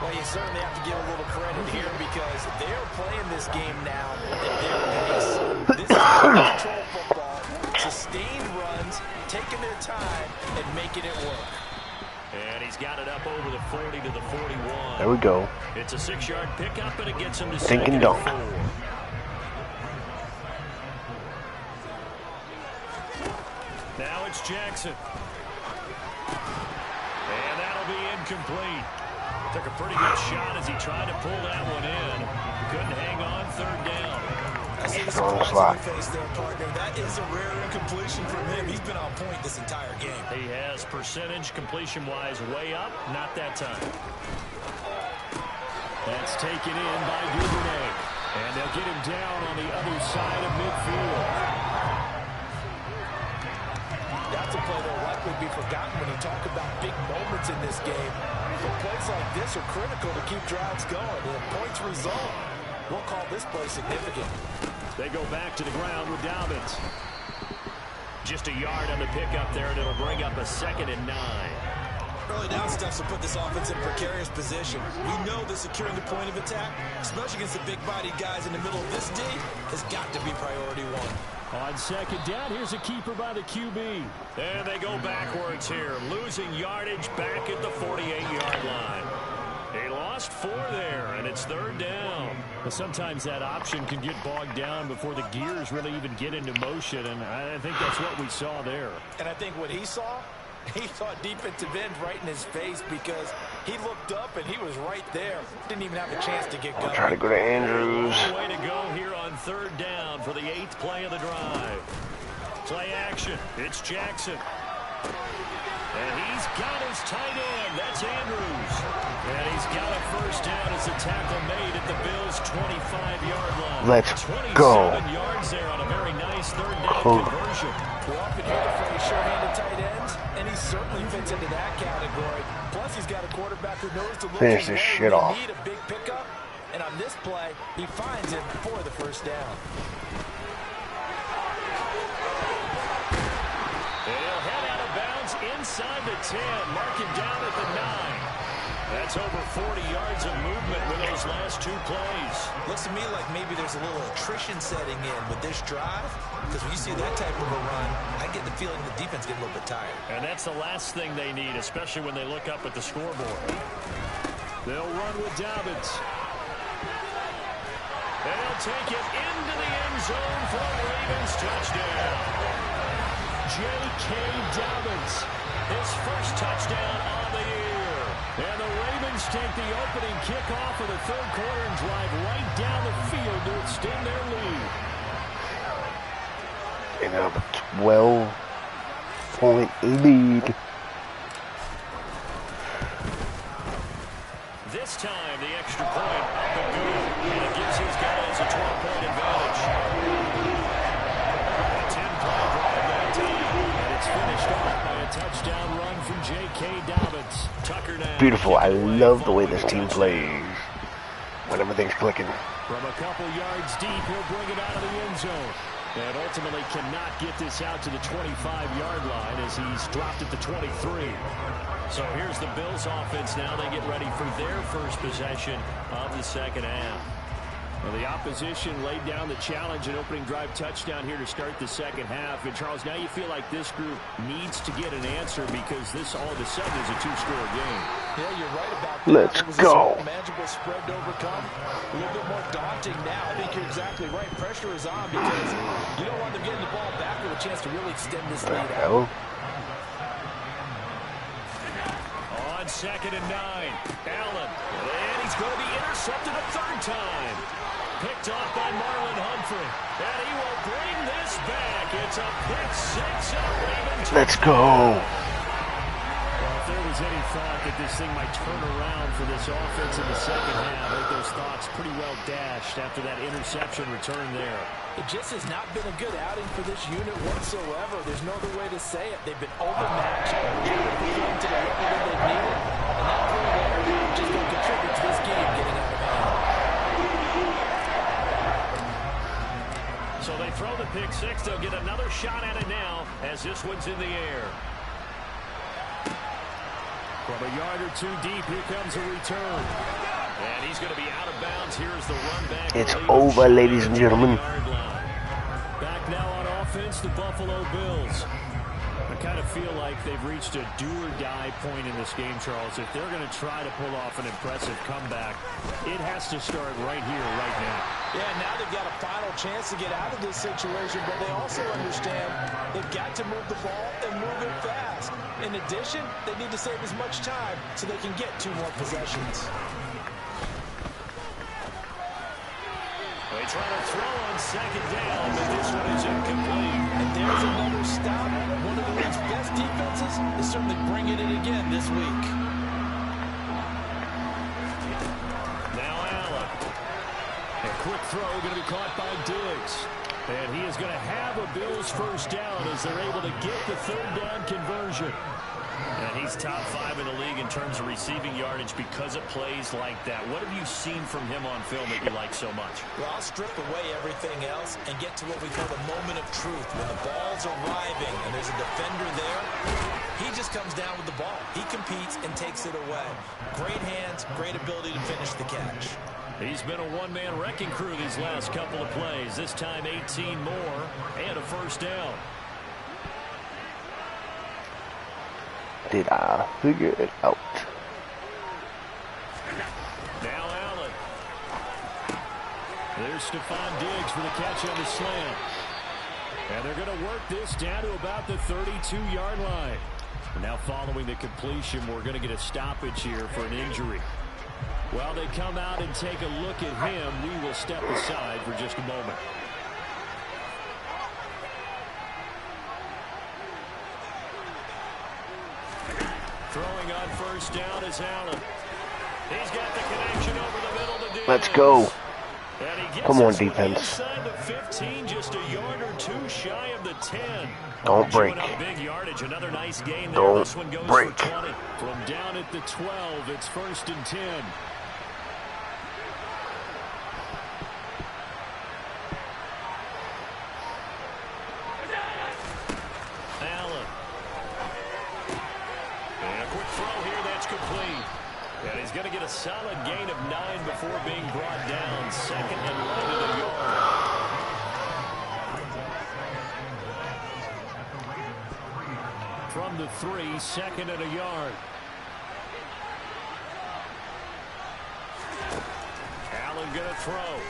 Speaker 4: Well, you certainly have to give a little credit here because they're playing this game now at their pace. This is control football, sustained runs, taking their time, and making it work.
Speaker 2: And he's got it up over the 40 to the 41.
Speaker 3: There we go.
Speaker 2: It's a 6-yard pickup, and it gets him to
Speaker 3: Dink
Speaker 2: 2nd
Speaker 3: and dunk.
Speaker 2: 4. Now it's Jackson. And that'll be incomplete. Took a pretty good shot as he tried to pull that one in. Couldn't hang on 3rd down.
Speaker 4: I see the
Speaker 3: Strong
Speaker 4: surprise
Speaker 3: slot.
Speaker 4: on your face there, partner. That is a rare incompletion from him. He's been on point this entire game.
Speaker 2: He has percentage completion-wise way up. Not that time. That's taken in by Duvernay. And they'll get him down on the other side of midfield.
Speaker 4: That's a play that will likely be forgotten when you talk about big moments in this game. But plays like this are critical to keep drives going. And if points result, we'll call this play significant.
Speaker 2: They go back to the ground with Dobbins. Just a yard on the pickup there, and it'll bring up a 2nd and 9.
Speaker 4: Early down stuff to put this offense in precarious position. We know that securing the point of attack, especially against the big-bodied guys in the middle of this D, has got to be priority 1.
Speaker 2: On 2nd down, here's a keeper by the QB. And they go backwards here, losing yardage back at the 48-yard line. They lost 4 there, and it's 3rd down. Well, sometimes that option can get bogged down before the gears really even get into motion, and I think that's what we saw there.
Speaker 4: And I think what he saw defensive end right in his face because he looked up and he was right there. Didn't even have a chance to get going.
Speaker 3: I'll try to go to Andrews.
Speaker 2: Way to go here on 3rd down for the 8th play of the drive. Play action. It's Jackson. And he's got his tight end. That's Andrews. And he's got a 1st down as a tackle made at the Bills' 25-yard line.
Speaker 3: Let's go.
Speaker 2: 27 yards there on a very nice 3rd down conversion.
Speaker 4: We're often here to face short-handed tight ends, and he certainly fits into that category. Plus, he's got a quarterback who knows to look
Speaker 3: Finish
Speaker 4: his
Speaker 3: this
Speaker 4: way
Speaker 3: shit
Speaker 4: when
Speaker 3: off.
Speaker 4: he need a big pickup. And on this play, he finds it for the 1st down.
Speaker 2: And he'll head out of bounds inside the 10. Mark him down at the 9. That's over 40 yards of movement with those last 2 plays.
Speaker 4: Looks to me like maybe there's a little attrition setting in with this drive, because when you see that type of a run, I get the feeling the defense getting a little bit tired.
Speaker 2: And that's the last thing they need, especially when they look up at the scoreboard. They'll run with Dobbins. They'll take it into the end zone for a Ravens touchdown. J.K. Dobbins, his 1st touchdown on the year. And the Ravens take the opening kickoff of the 3rd quarter and drive right down the field to extend their lead.
Speaker 3: And have a 12-point lead.
Speaker 2: This this time, the extra point up and good. And it gives his guys a 12-point advantage. A 10-play drive that time. And it's finished off by a touchdown run from J.K. Dobbins. Tucker now.
Speaker 3: Beautiful. I love the way this team plays when everything's clicking.
Speaker 2: From a couple yards deep, he'll bring it out of the end zone. And ultimately cannot get this out to the 25-yard line as he's dropped at the 23. So here's the Bills offense now. They get ready for their first possession of the second half. Well, the opposition laid down the challenge, an opening drive touchdown here to start the second half. And, Charles, now you feel like this group needs to get an answer because this all of a sudden is a two-score game.
Speaker 4: Yeah, you're right about that.
Speaker 3: Let's go.
Speaker 4: Manageable spread to overcome. A little bit more daunting now. I think you're exactly right. Pressure is on because you don't want them getting the ball back with a chance to really extend this lead out.
Speaker 2: On 2nd and 9, Allen. And he's going to be intercepted a third time. Picked off by Marlon Humphrey. And he will bring this back. It's a pick six and a Raven.
Speaker 3: Let's go.
Speaker 2: Well, if there was any thought that this thing might turn around for this offense in the second half, I think those thoughts pretty well dashed after that interception return there.
Speaker 4: It just has not been a good outing for this unit whatsoever. There's no other way to say it. They've been overmatched. They've performed to the level that they needed. And that play there just going to contribute to this game getting out of hand.
Speaker 2: So they throw the pick six. They'll get another shot at it now as this one's in the air. From a yard or two deep, here comes a return. And he's going to be out of bounds. Here's the run back.
Speaker 3: It's over, ladies and gentlemen.
Speaker 2: Back now on offense, the Buffalo Bills. I kind of feel like they've reached a do-or-die point in this game, Charles. If they're going to try to pull off an impressive comeback, it has to start right here, right now.
Speaker 4: Yeah, now they've got a final chance to get out of this situation, but they also understand they've got to move the ball and move it fast. In addition, they need to save as much time so they can get 2 more possessions.
Speaker 2: They try to throw on 2nd down, but this one is incomplete.
Speaker 4: And there's another stop. One of the league's best defenses is certainly bringing it again this week.
Speaker 2: Now Allen. A quick throw going to be caught by Diggs. And he is going to have a Bills first down as they're able to get the 3rd down conversion. And he's top 5 in the league in terms of receiving yardage because it plays like that. What have you seen from him on film that you like so much?
Speaker 4: Well, I'll strip away everything else and get to what we call the moment of truth. When the ball's arriving and there's a defender there, he just comes down with the ball. He competes and takes it away. Great hands, great ability to finish the catch.
Speaker 2: He's been a one-man wrecking crew these last couple of plays. This time 18 more and a first down.
Speaker 3: Did I figure it out?
Speaker 2: Now Allen. There's Stephon Diggs for the catch on the slant. And they're going to work this down to about the 32-yard line. Now following the completion, we're going to get a stoppage here for an injury. While they come out and take a look at him, we will step aside for just a moment. Throwing on first down is Allen. He's got the connection over the middle to Diggs.
Speaker 3: Let's go. Come on,
Speaker 2: defense.
Speaker 3: defense.
Speaker 2: Inside the 15, just a yard or two shy of the 10.
Speaker 3: Don't break.
Speaker 2: Big yardage, another nice gain there.
Speaker 3: Don't
Speaker 2: This one goes
Speaker 3: break.
Speaker 2: for 20. From down at the 12, it's 1st and 10. Allen. And a quick throw here, that's complete. And he's going to get a solid gain of 9 before being brought down. 2nd and 1 to the yard. From the 3, 2nd and a yard. Allen going to throw.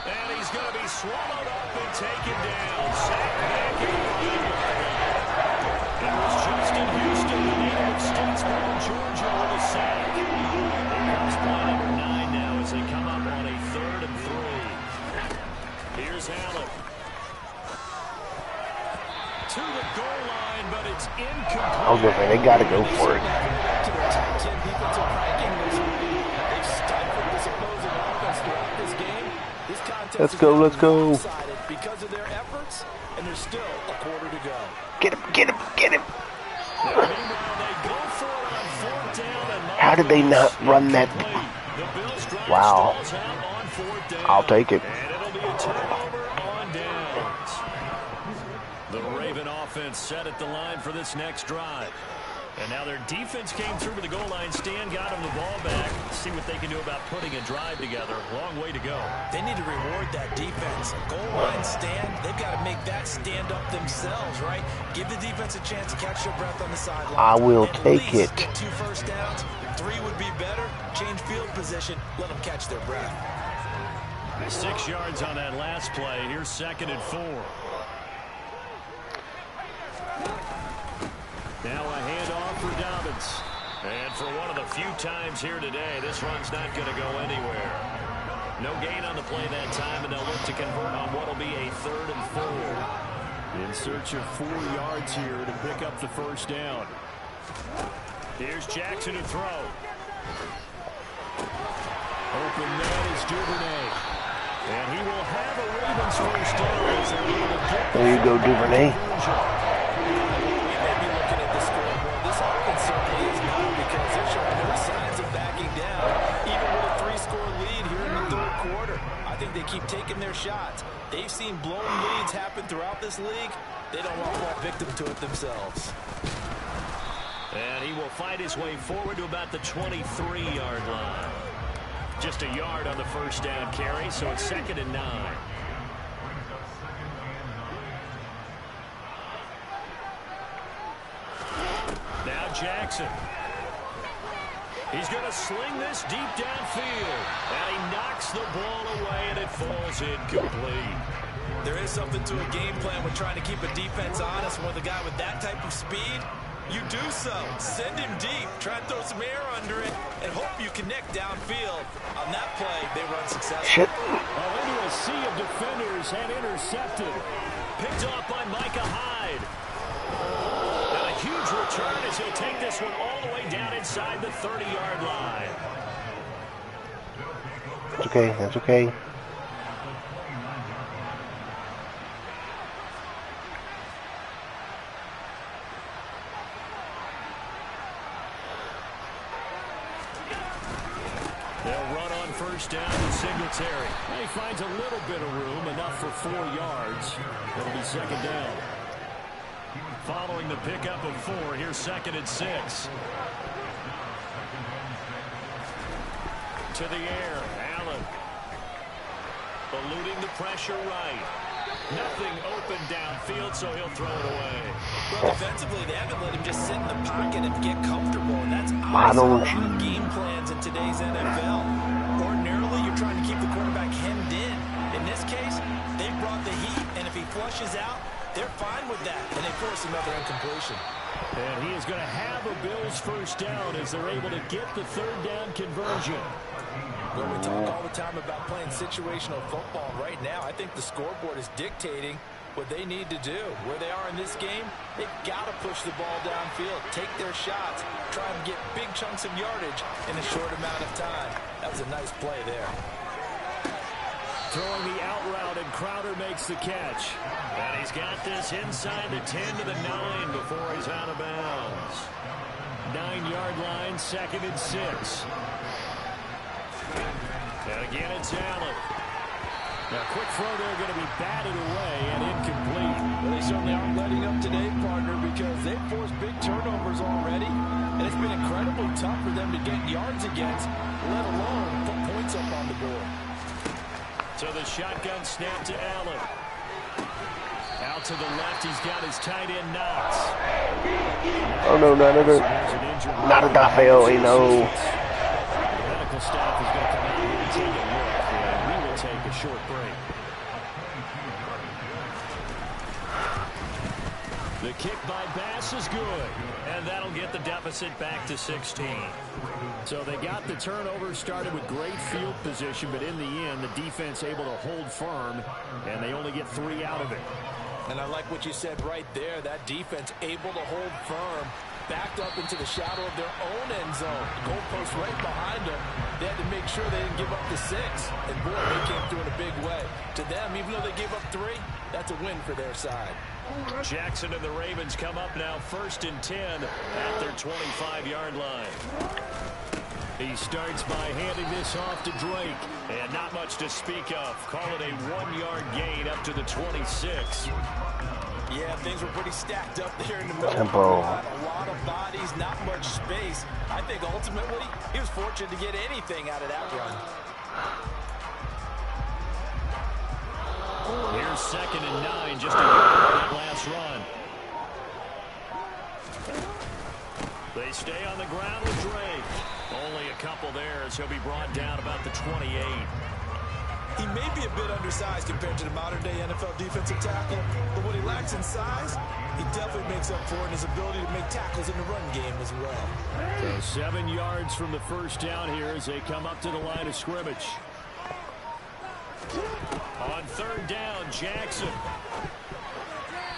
Speaker 2: And he's going to be swallowed up and taken down. Sacked back at the 5-yard line. It was Justin Houston, the native of Statesboro, Georgia, with a sack. Here comes play number 9 now as they come up on a 3rd and 3. Here's Allen. To the goal line, but it's incomplete.
Speaker 3: I was gonna say, they gotta go for it.
Speaker 4: To the top 10 defensive ranking
Speaker 3: Let's go, let's go.
Speaker 4: Because of their efforts, and there's still a quarter to go.
Speaker 3: Get him, get him, get him.
Speaker 2: Meanwhile, they go for it on fourth down and
Speaker 3: How did they not run that? Wow. I'll take it.
Speaker 2: And it'll be a turnover on downs. The Raven offense set at the line for this next drive. And now their defense came through to the goal line stand, got them the ball back. See what they can do about putting a drive together. Long way to go.
Speaker 4: They need to reward that defense. Goal line stand, they've got to make that stand up themselves, right? Give the defense a chance to catch their breath on the sideline.
Speaker 3: I will take it.
Speaker 4: Get 2 first downs. 3 would be better. Change field position. Let them catch their breath.
Speaker 2: 6 yards on that last play. Here's 2nd and 4. Now a handoff for Dobbins. And for one of the few times here today, this run's not going to go anywhere. No gain on the play that time, and they'll look to convert on what will be a 3rd and 4. In search of 4 yards here to pick up the first down. Here's Jackson to throw. Open man is Duvernay. And he will have a Ravens first down.
Speaker 3: There you go, Duvernay.
Speaker 4: I think they keep taking their shots. They've seen blown leads happen throughout this league. They don't want to fall victim to it themselves.
Speaker 2: And he will fight his way forward to about the 23-yard line. Just a yard on the first down carry, so it's 2nd and 9. Now Jackson. He's going to sling this deep downfield. And he knocks the ball away, and it falls incomplete.
Speaker 4: There is something to a game plan when trying to keep a defense honest. With a guy with that type of speed, you do so. Send him deep. Try and throw some air under it, and hope you connect downfield. On that play, they run successfully.
Speaker 2: Into a sea of defenders and intercepted. Picked off by Micah Hyde. And a huge return as he'll take this one all the way down inside the 30-yard line.
Speaker 3: That's okay, that's okay.
Speaker 2: They'll run on first down to Singletary. And he finds a little bit of room, enough for 4 yards. It'll be 2nd down. Following the pickup of 4, here's 2nd and 6. To the air, Allen. Eluding the pressure right. Nothing open downfield, so he'll throw it away.
Speaker 4: Well, defensively, they haven't let him just sit in the pocket and get comfortable, and that's obviously a lot of game plans in today's NFL. Ordinarily, you're trying to keep the quarterback hemmed in. In this case, they brought the heat, and if he flushes out, they're fine with that, and they force another incompletion.
Speaker 2: And he is going to have a Bills first down as they're able to get the 3rd down conversion.
Speaker 4: Well, we talk all the time about playing situational football. Right now, I think the scoreboard is dictating what they need to do. Where they are in this game, they've got to push the ball downfield, take their shots, try and get big chunks of yardage in a short amount of time. That was a nice play there.
Speaker 2: Throwing the out route, and Crowder makes the catch. And he's got this inside the 10 to the 9 before he's out of bounds. 9-yard line, 2nd and 6. And again, it's Allen. Now, quick throw there going to be batted away and incomplete.
Speaker 4: Well, they certainly aren't letting up today, partner, because they've forced big turnovers already. And it's been incredibly tough for them to get yards against, let alone put points up on the board.
Speaker 2: So the shotgun snap to Allen. Out to the left, he's got his tight end Knox.
Speaker 3: Oh no, not a Duffield, you know.
Speaker 2: Staff is going to come out here and take a look, and we will take a short break. The kick by Bass is good, and that'll get the deficit back to 16. So they got the turnover started with great field position, but in the end, the defense able to hold firm, and they only get 3 out of it.
Speaker 4: And I like what you said right there, that defense able to hold firm. backed up into the shadow of their own end zone. The goalpost right behind them. They had to make sure they didn't give up the 6. And boy, they came through in a big way. To them, even though they gave up 3, that's a win for their side.
Speaker 2: Jackson and the Ravens come up now 1st and 10 at their 25-yard line. He starts by handing this off to Drake. And not much to speak of. Call it a 1-yard gain up to the 26.
Speaker 4: Yeah, things were pretty stacked up there in the middle.
Speaker 3: Tempo.
Speaker 4: A lot of bodies, not much space. I think ultimately he was fortunate to get anything out of that run.
Speaker 2: Here's 2nd and 9, just a yard on that last run. They stay on the ground with Drake. Only a couple there as he'll be brought down about the 28.
Speaker 4: He may be a bit undersized compared to the modern-day NFL defensive tackle, but what he lacks in size, he definitely makes up for in his ability to make tackles in the run game as well.
Speaker 2: So 7 yards from the first down here as they come up to the line of scrimmage. On 3rd down, Jackson.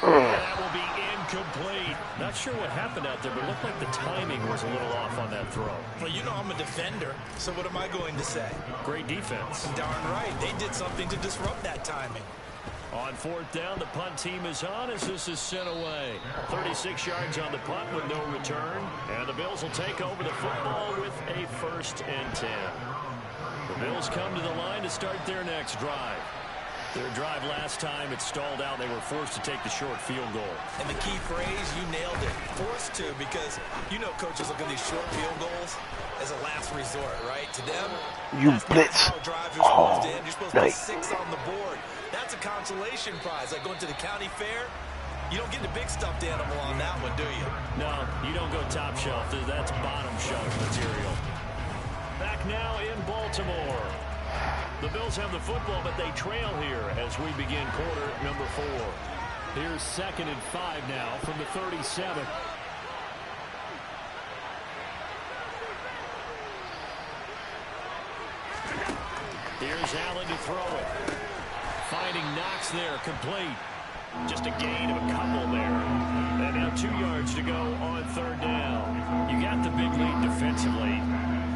Speaker 2: That will be incomplete. Not sure what happened out there, but it looked like the timing was a little off on that throw.
Speaker 4: Well, you know I'm a defender, so what am I going to say?
Speaker 2: Great defense.
Speaker 4: Darn right. They did something to disrupt that timing.
Speaker 2: On 4th down, the punt team is on as this is sent away. 36 yards on the punt with no return. And the Bills will take over the football with a 1st and 10. The Bills come to the line to start their next drive. Their drive last time, it stalled out. They were forced to take the short field goal.
Speaker 4: And the key phrase, you nailed it. Forced to, because you know coaches look at these short field goals as a last resort, right? To them,
Speaker 3: You blitz. Oh,
Speaker 4: you're supposed to put 6 on the board. That's a consolation prize. Like going to the county fair, you don't get the big stuffed animal on that one, do you?
Speaker 2: No, you don't go top shelf. That's bottom shelf material. Back now in Baltimore. The Bills have the football, but they trail here as we begin quarter number 4. Here's 2nd and 5 now from the 37. Here's Allen to throw it. Finding Knox there, complete. Just a gain of a couple there. And now 2 yards to go on 3rd down. You got the big lead defensively.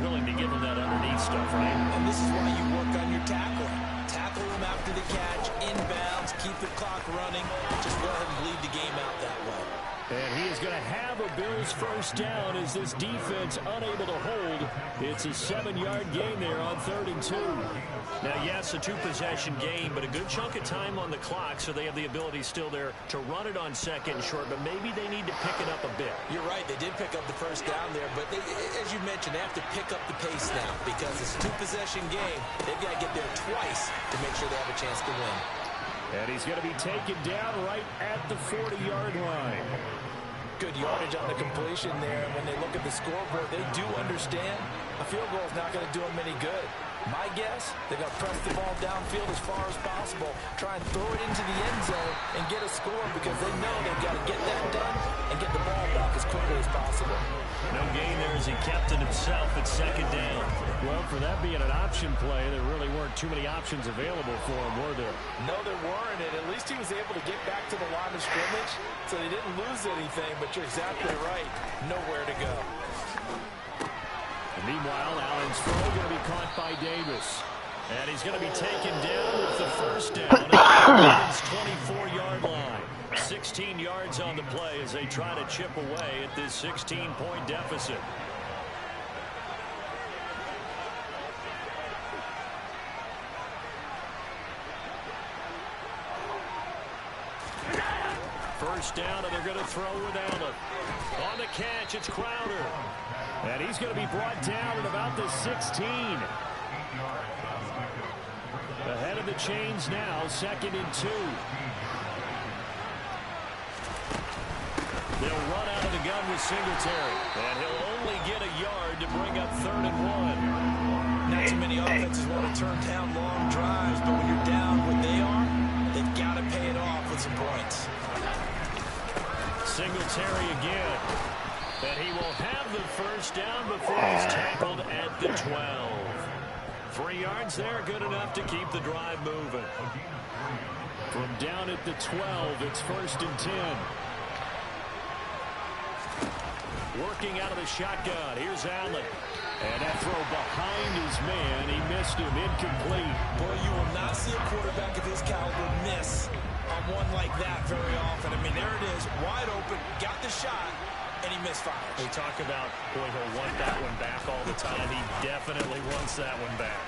Speaker 2: Willing to give him that underneath stuff, right?
Speaker 4: And this is why you work on your tackling. Tackle him after the catch, inbounds, keep the clock running. Just go ahead and bleed the game out that way.
Speaker 2: And he is going to have a Bills 1st down as this defense unable to hold. It's a 7-yard gain there on 3rd and 2. Now, yes, a 2-possession game, but a good chunk of time on the clock, so they have the ability still there to run it on 2nd and short, but maybe they need to pick it up a bit.
Speaker 4: You're right. They did pick up the 1st down there, but they, as you mentioned, they have to pick up the pace now because it's a 2-possession game. They've got to get there twice to make sure they have a chance to win.
Speaker 2: And he's going to be taken down right at the 40-yard line.
Speaker 4: Good yardage on the completion there. And when they look at the scoreboard, they do understand a field goal is not going to do them any good. My guess, they're going to press the ball downfield as far as possible, try and throw it into the end zone and get a score because they know they've got to get that done and get the ball back as quickly as possible.
Speaker 2: No gain there as he kept it himself at 2nd down. Well, for that being an option play, there really weren't too many options available for him, were there?
Speaker 4: No, there weren't, and at least he was able to get back to the line of scrimmage, so they didn't lose anything, but you're exactly right. Nowhere to go.
Speaker 2: And meanwhile, Allen's throw going to be caught by Davis. And he's going to be taken down with the 1st down at the 24-yard line. 16 yards on the play as they try to chip away at this 16-point deficit. First down, and they're going to throw with Allen. On the catch, it's Crowder. And he's going to be brought down at about the 16. Ahead of the chains now, 2nd and 2. They'll run out of the gun with Singletary. And he'll only get a yard to bring up 3rd and 1.
Speaker 4: Not too many offenses want to turn down long drives, but when you're down what they are, they've got to pay it off with some points.
Speaker 2: Singletary again. And he will have the 1st down before he's tackled at the 12. 3 yards there, good enough to keep the drive moving. From down at the 12, it's 1st and 10. working out of the shotgun. Here's Allen. And that throw behind his man. He missed him. Incomplete.
Speaker 4: Boy, you will not see a quarterback of his caliber miss on one like that very often. I mean, there it is, wide open, got the shot, and he misfires.
Speaker 2: We talk about, boy, he'll want that one back all the time. He definitely wants that one back.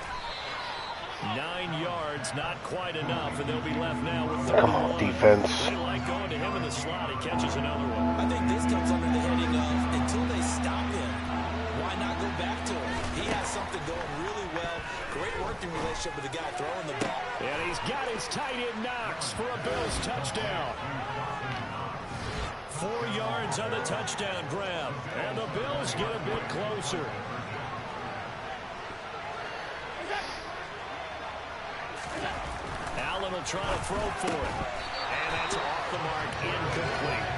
Speaker 2: 9 yards, not quite enough, and they'll be left now with 31.
Speaker 3: Come on, defense.
Speaker 2: They like going to him in the slot. He catches another one.
Speaker 4: I think this comes under the heading of, until they stop him, why not go back to him? He has something going really well. Great working relationship with the guy throwing the ball.
Speaker 2: And he's got his tight end Knox for a Bills touchdown. 4 yards on the touchdown grab. And the Bills get a bit closer. Allen will try to throw for it. And that's off the mark, incomplete.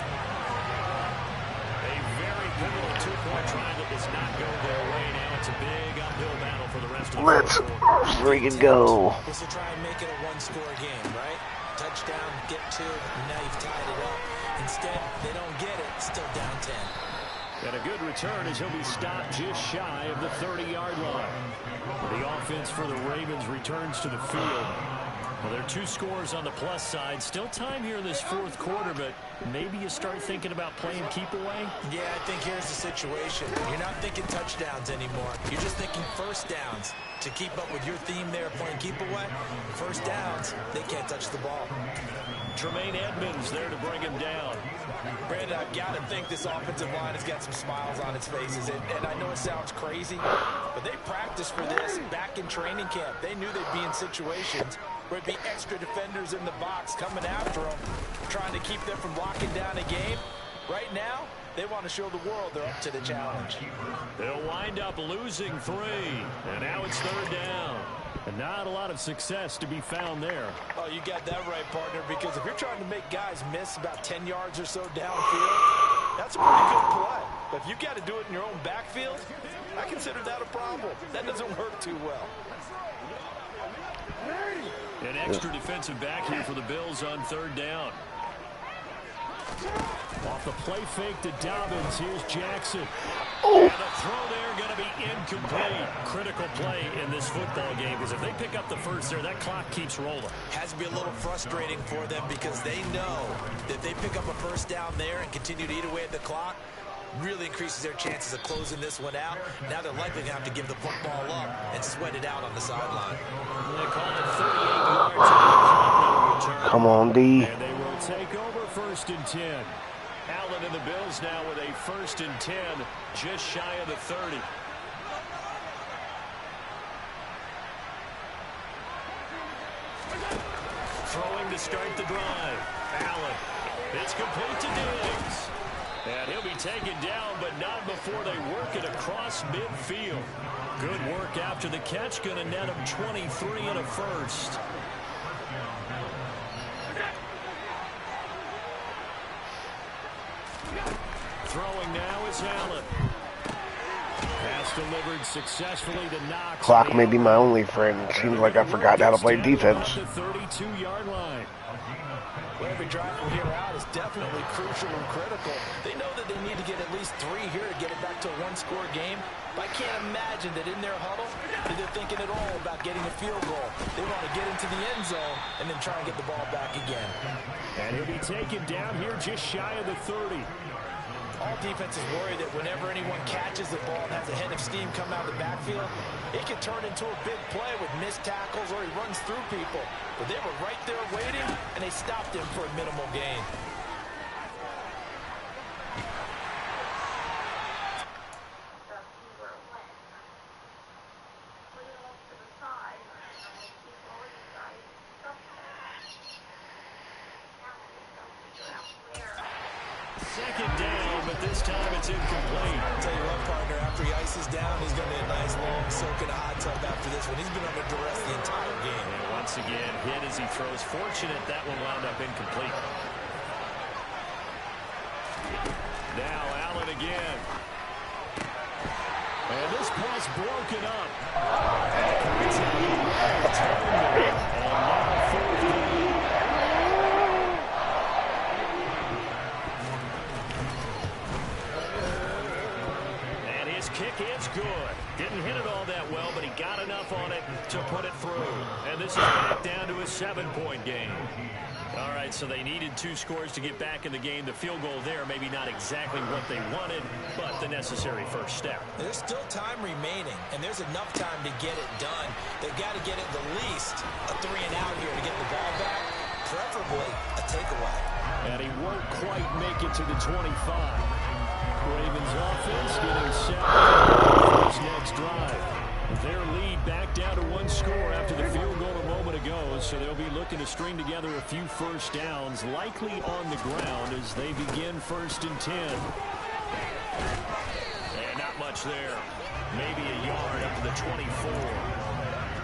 Speaker 2: A very pivotal two-point try that does not go their way. Now it's a big uphill battle for the rest of the
Speaker 3: Let's freaking go.
Speaker 4: Was to try and make it a one-score game, right? Touchdown, get 2, and now you've tied it up. Instead, they don't get it, still down 10.
Speaker 2: And a good return as he'll be stopped just shy of the 30-yard line. The offense for the Ravens returns to the field. Well, there are 2 scores on the plus side. Still time here in this fourth quarter, but maybe you start thinking about playing keep away?
Speaker 4: Yeah, I think here's the situation. You're not thinking touchdowns anymore. You're just thinking first downs. To keep up with your theme there, playing keep away, first downs, they can't touch the ball.
Speaker 2: Tremaine Edmonds there to bring him down.
Speaker 4: Brandon, I've got to think this offensive line has got some smiles on its faces. And I know it sounds crazy, but they practiced for this back in training camp. They knew they'd be in situations where it'd be extra defenders in the box coming after them, trying to keep them from locking down a game. Right now, they want to show the world they're up to the challenge.
Speaker 2: They'll wind up losing 3, and now it's 3rd down. And not a lot of success to be found there.
Speaker 4: Oh, you got that right, partner, because if you're trying to make guys miss about 10 yards or so downfield, that's a pretty good play. But if you've got to do it in your own backfield, I consider that a problem. That doesn't work too well.
Speaker 2: An extra defensive back here for the Bills on 3rd down. Off the play fake to Dobbins, here's Jackson. And the throw there going to be incomplete. Critical play in this football game, because if they pick up the first there, that clock keeps rolling.
Speaker 4: Has to be a little frustrating for them, because they know that if they pick up a first down there and continue to eat away at the clock, really increases their chances of closing this one out. Now they're likely going to have to give the football up and sweat it out on the sideline.
Speaker 2: They call it 38 yards on the return.
Speaker 3: Come on, D.
Speaker 2: And they will take over 1st and 10. Allen and the Bills now with a 1st and 10, just shy of the 30. Throwing to start the drive. Allen. It's complete to Diggs. And he'll be taken down, but not before they work it across midfield. Good work after the catch. Going to net him 23 and a first. Throwing now is Allen. Pass delivered successfully to Knox.
Speaker 3: Clock may be my only friend. Seems like I forgot how to play defense.
Speaker 2: The 32-yard line.
Speaker 4: Well, every drive from here out is definitely crucial and critical. They know that they need to get at least 3 here to get it back to a one-score game. But I can't imagine that in their huddle that they're thinking at all about getting a field goal. They want to get into the end zone and then try and get the ball back again.
Speaker 2: And he'll be taken down here just shy of the 30.
Speaker 4: All defenses worry that whenever anyone catches the ball and has a head of steam come out of the backfield, it can turn into a big play with missed tackles or he runs through people. But they were right there waiting, and they stopped him for a minimal gain.
Speaker 2: Second down, but this time it's incomplete.
Speaker 4: I'll tell you what, partner, after he ices down, he's going to be a nice long soak in a hot tub after this one. He's been under duress the entire game.
Speaker 2: And once again, hit as he throws. Fortunate that one wound up incomplete. Now Allen again. And this pass broken up. And now 4th. kick is good. Didn't hit it all that well, but he got enough on it to put it through. And this is back down to a 7-point game. All right, so they needed 2 scores to get back in the game. The field goal there, maybe not exactly what they wanted, but the necessary first step.
Speaker 4: There's still time remaining, and there's enough time to get it done. They've got to get at the least a 3-and-out here to get the ball back, preferably a takeaway.
Speaker 2: And he won't quite make it to the 25. Ravens offense getting set for his next drive. Their lead back down to 1 score after the field goal a moment ago, so they'll be looking to string together a few first downs, likely on the ground as they begin 1st and 10. And not much there. Maybe a yard up to the 24.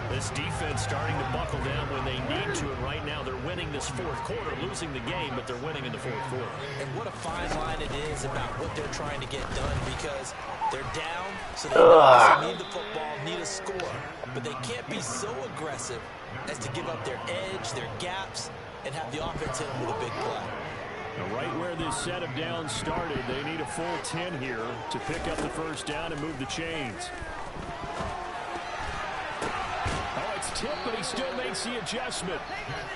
Speaker 2: This defense starting to buckle down when they need to, and right now they're winning this 4th quarter, losing the game, but they're winning in the 4th quarter.
Speaker 4: And what a fine line it is about what they're trying to get done, because they're down, so they obviously need the football, need a score, but they can't be so aggressive as to give up their edge, their gaps, and have the offense hit them with a big play.
Speaker 2: Now right where this set of downs started, they need a full 10 here to pick up the first down and move the chains. Tip, but he still makes the adjustment.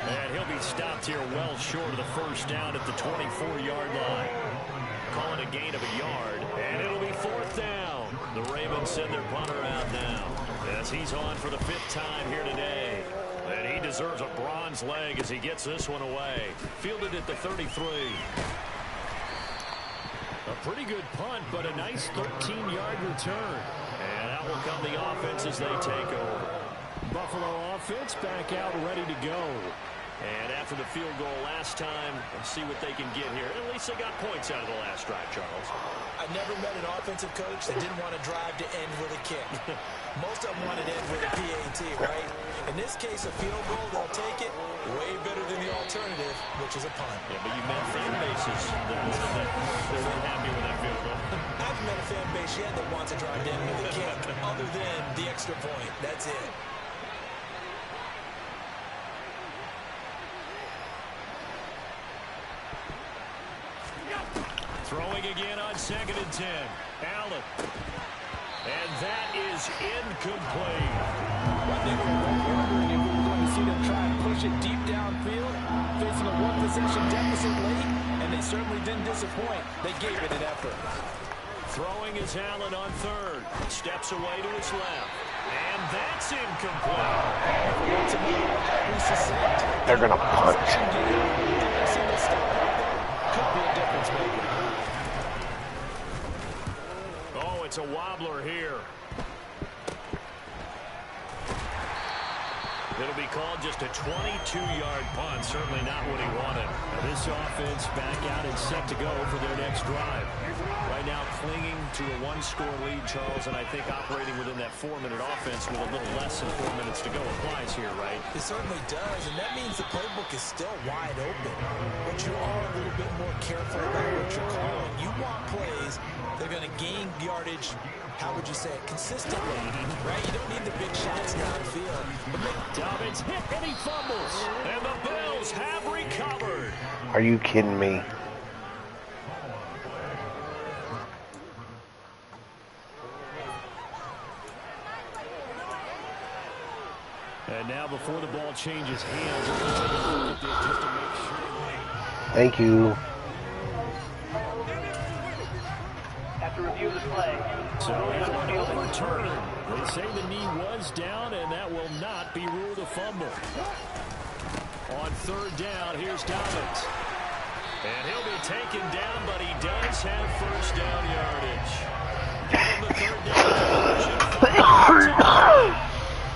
Speaker 2: And he'll be stopped here well short of the first down at the 24-yard line. Calling a gain of a yard, and it'll be 4th down. The Ravens send their punter out now as he's on for the 5th time here today. And he deserves a bronze leg as he gets this one away. Fielded at the 33. A pretty good punt, but a nice 13-yard return. And out will come the offense as they take over. Buffalo offense back out ready to go. And after the field goal last time, let's see what they can get here. At least they got points out of the last drive, Charles.
Speaker 4: I never met an offensive coach that didn't want to drive to end with a kick. Most of them want to end with a PAT, right? In this case, a field goal, they'll take it. Way better than the alternative, which is a punt.
Speaker 2: Yeah, but you met fan bases that weren't happy with that field goal.
Speaker 4: I haven't met a fan base yet that wants to drive to end with a kick, other than the extra point. That's it.
Speaker 2: Throwing again on 2nd and 10. Allen. And that is incomplete.
Speaker 5: I think we're wondering if we were going to see them try and push it deep downfield, facing a 1-possession deficit late, and they certainly didn't disappoint. They gave it an effort.
Speaker 2: Throwing is Allen on 3rd. Steps away to his left. And that's incomplete.
Speaker 3: They're going to punt.
Speaker 5: Could be a difference maker.
Speaker 2: Oh, it's a wobbler here. It'll be called just a 22-yard punt. Certainly not what he wanted. Now this offense back out and set to go for their next drive. Right now clinging to a 1-score lead, Charles, and I think operating within that 4-minute offense with a little less than 4 minutes to go applies here, right?
Speaker 4: It certainly does, and that means the playbook is still wide open. But you are a little bit more careful about what you're calling. You want plays that are going to gain yardage, how would you say it, consistently, right? You don't need the big shots downfield.
Speaker 2: Dobbins hit and he fumbles, and the Bills have recovered.
Speaker 3: Are you kidding me?
Speaker 2: And now before the ball changes hands, let's take a look at this just to make sure.
Speaker 3: Thank you.
Speaker 6: After review of the play.
Speaker 2: So that one overturned. They say the knee was down, and that will not be ruled a fumble. On 3rd down, here's Dobbins. And he'll be taken down, but he does have first down yardage. Give him the 3rd down.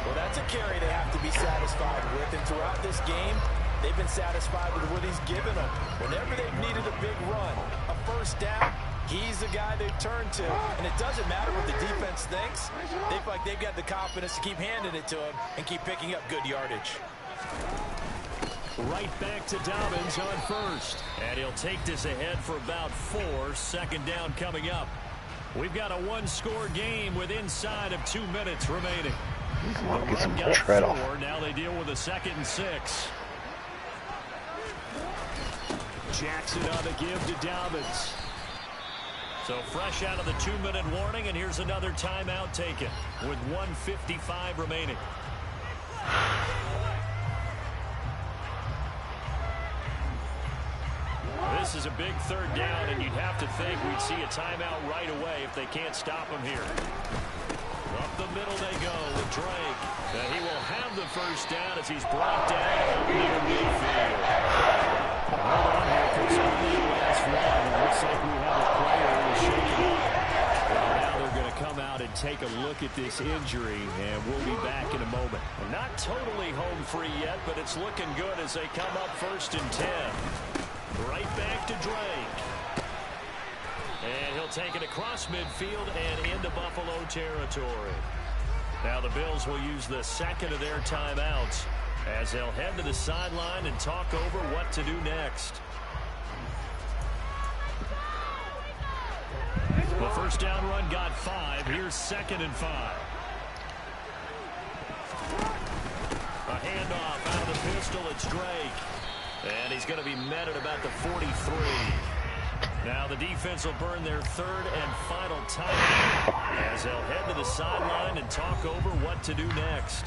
Speaker 4: Well, that's a carry they have to be satisfied with, and throughout this game, they've been satisfied with what he's given them. Whenever they've needed a big run, a first down, he's the guy they've turned to, and it doesn't matter what the defense thinks. They feel like they've got the confidence to keep handing it to him and keep picking up good yardage.
Speaker 2: Right back to Dobbins on 1st. And he'll take this ahead for about 4. 2nd down coming up. We've got a 1-score game with inside of 2 minutes remaining.
Speaker 3: Get some tread off.
Speaker 2: Now they deal with a 2nd and 6. Jackson on the give to Dobbins. So fresh out of the 2-minute warning, and here's another timeout taken with 1:55 remaining. This is a big third down, and you'd have to think we'd see a timeout right away if they can't stop him here. Up the middle they go with Drake. He will have the first down as he's brought down near midfield. Hold on here, because it last one. It looks like we have a player who's shaking up. Well, now they're going to come out and take a look at this injury, and we'll be back in a moment. Not totally home free yet, but it's looking good as they come up 1st and 10. Right back to Drake. And he'll take it across midfield and into Buffalo territory. Now the Bills will use the second of their timeouts as they'll head to the sideline and talk over what to do next. The first down run got 5. Here's 2nd and 5. A handoff out of the pistol. It's Drake. And he's going to be met at about the 43. Now the defense will burn their 3rd and final time as they'll head to the sideline and talk over what to do next.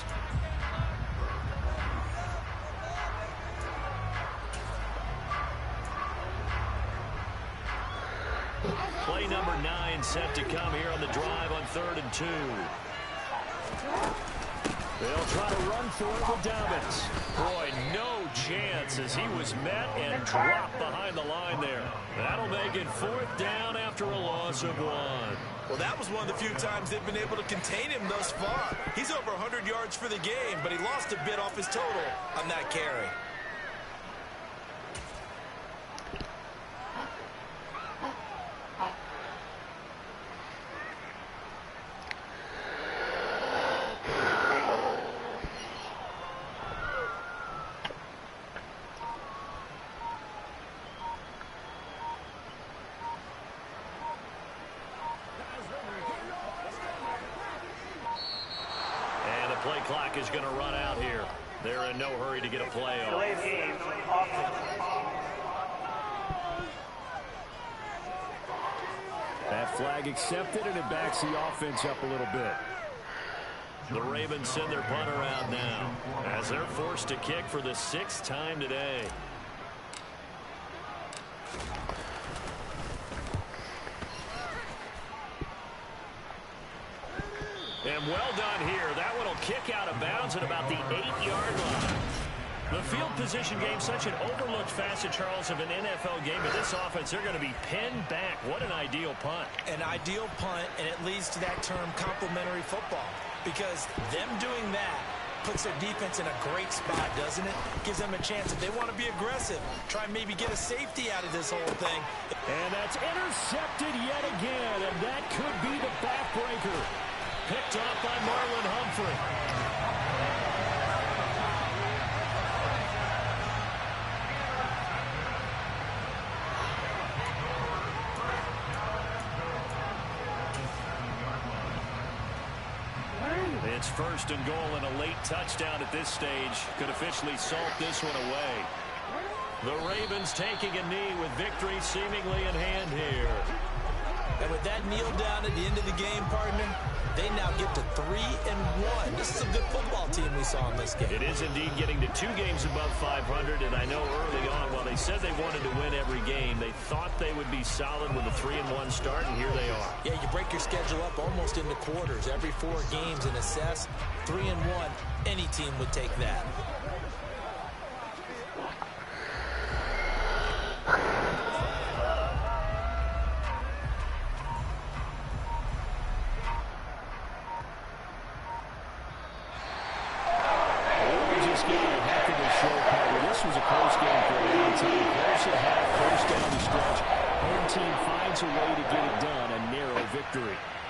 Speaker 2: Play number 9 set to come here on the drive on 3rd and 2. They'll try to run for it with Dobbins. Boy, no chance as he was met and dropped behind the line there. That'll make it 4th down after a loss of 1.
Speaker 4: Well, that was one of the few times they've been able to contain him thus far. He's over 100 yards for the game, but he lost a bit off his total on that carry.
Speaker 2: Play clock is going to run out here. They're in no hurry to get a play off.
Speaker 6: Delayed game, offense.
Speaker 2: That flag accepted, and it backs the offense up a little bit. The Ravens send their punter out now as they're forced to kick for the 6th time today. And well done here. That one will kick out of bounds at about the 8-yard line. The field position game, such an overlooked facet, Charles, of an NFL game. But this offense, they're going to be pinned back. What an ideal punt.
Speaker 4: An ideal punt, and it leads to that term complementary football. Because them doing that puts their defense in a great spot, doesn't it? Gives them a chance if they want to be aggressive. Try and maybe get a safety out of this whole thing.
Speaker 2: And that's intercepted yet again. And that could be the backbreaker. Picked off by Marlon Humphrey. It's 1st and goal, and a late touchdown at this stage could officially salt this one away. The Ravens taking a knee with victory seemingly in hand here.
Speaker 4: And with that kneel down at the end of the game, partner, they now get to 3-1. This is a good football team we saw in this game.
Speaker 2: It is indeed getting to 2 games above 500, and I know early on, while they said they wanted to win every game, they thought they would be solid with a 3-1 start, and here they are.
Speaker 4: Yeah, you break your schedule up almost into quarters, every 4 games, and assess 3-1. Any team would take that.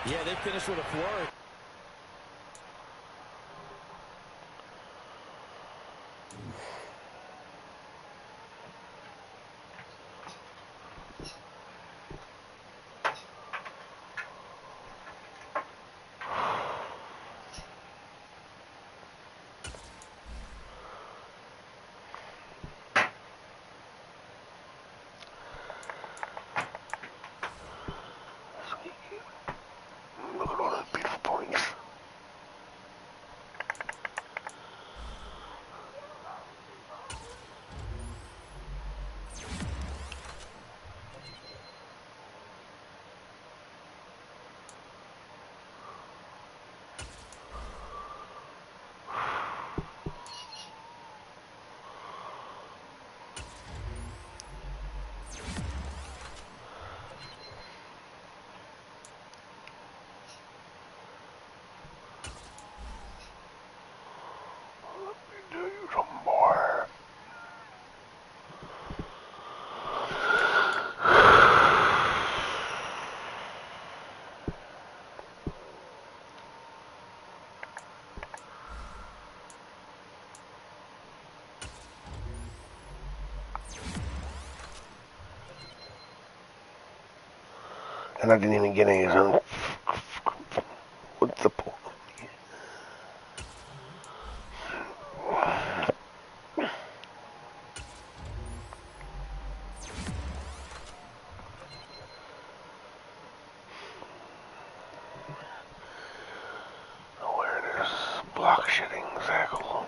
Speaker 5: Yeah, they finished with a flourish.
Speaker 3: And I didn't even get any zone. What's the point? Awareness, block shitting, tackle.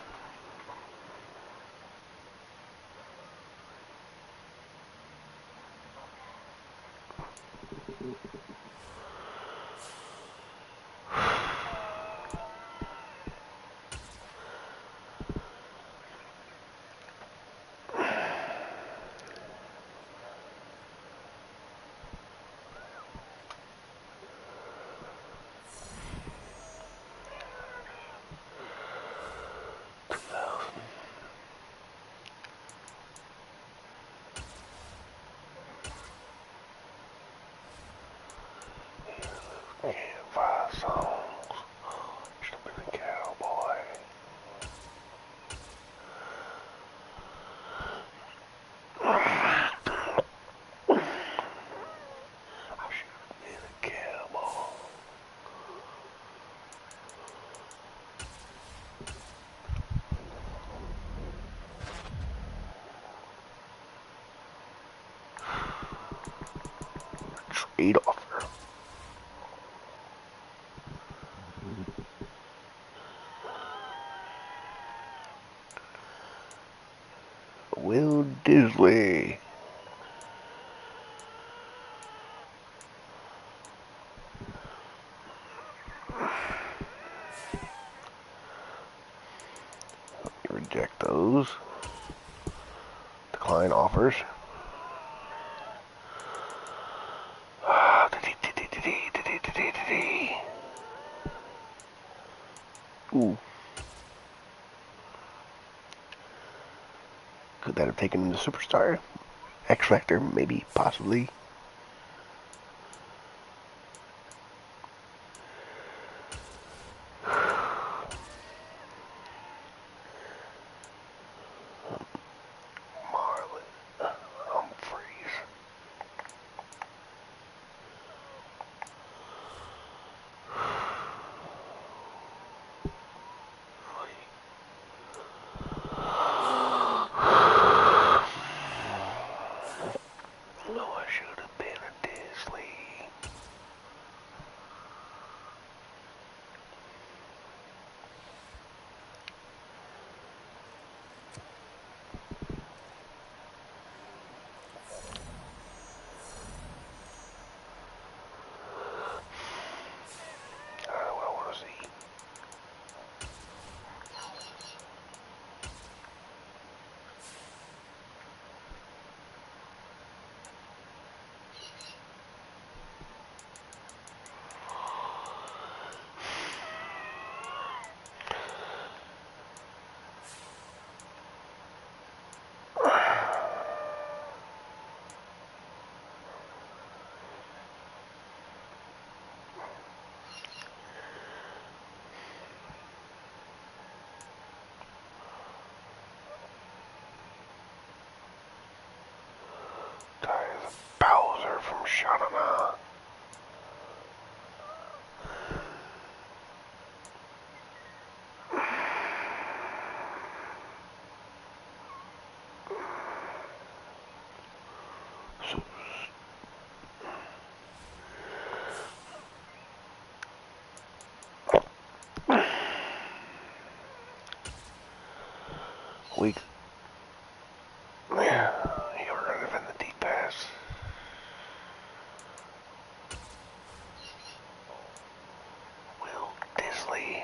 Speaker 3: Can't find songs. Should have been a cowboy. I should have been a cowboy. Trade offer. Will Disley. Reject those. Decline offers. Ooh. Could that have taken him to Superstar? X Factor, maybe, possibly. Marlon Humphreys. No, I should have been a Disley. What I want to see. Bowser from Shanana. Weak. Yeah, you were running in the deep pass. Will Disley.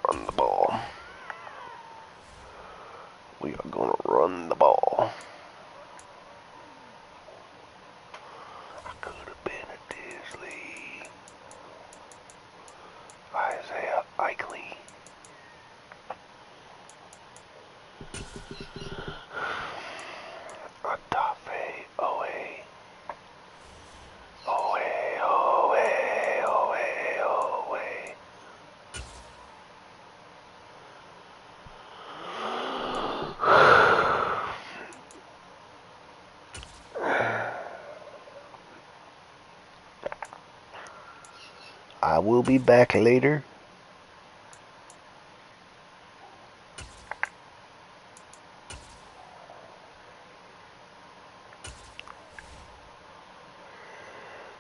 Speaker 3: Run the ball. We are going to run the ball. I could have been a Disley. Isaiah Ikley. Atafe Owe. Owe, Owe, Owe, Owe. will be back later.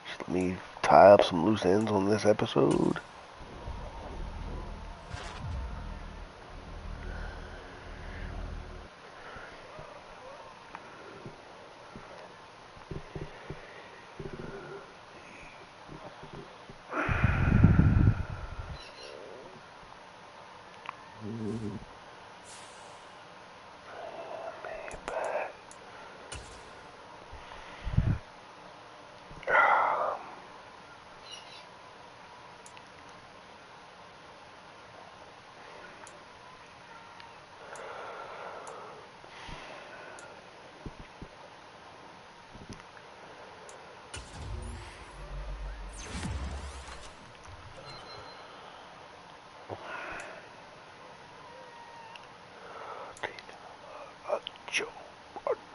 Speaker 3: Just let me tie up some loose ends on this episode.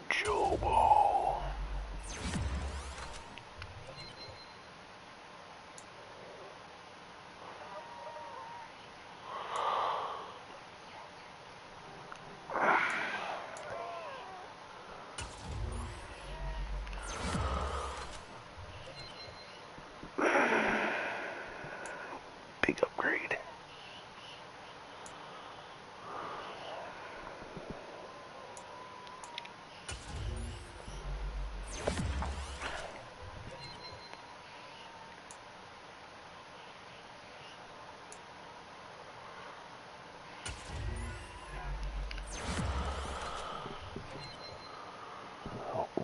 Speaker 3: Jobo. Big upgrade.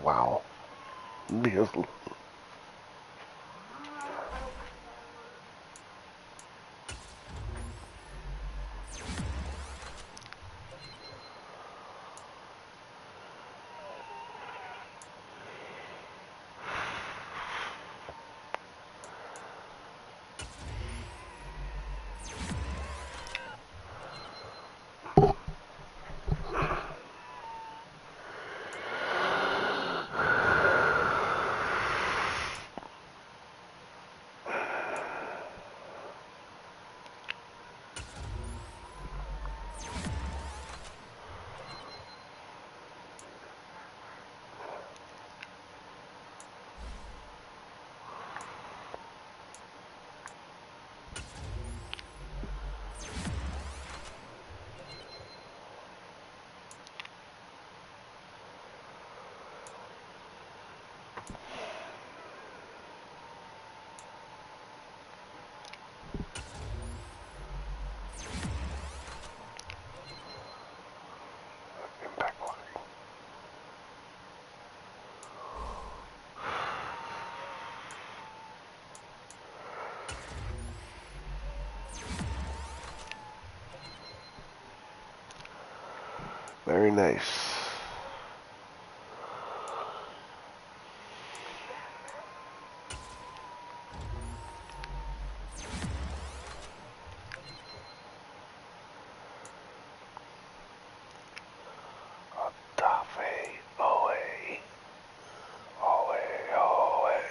Speaker 3: Wow. Because impact walking. Very nice. Daffy, away. Away, away.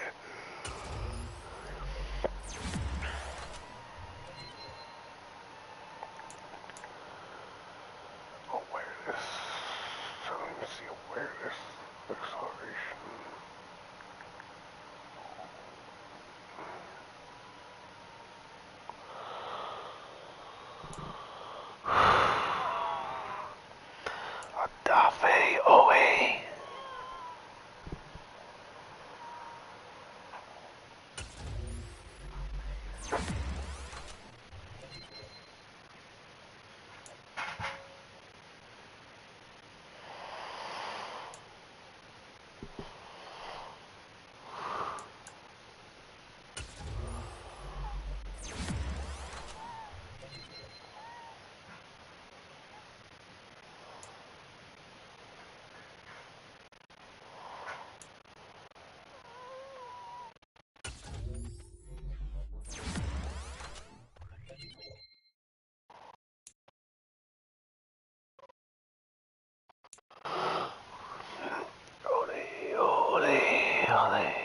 Speaker 3: Awareness. So let me see awareness. Acceleration. Daffy, away. Ole, ole, ole.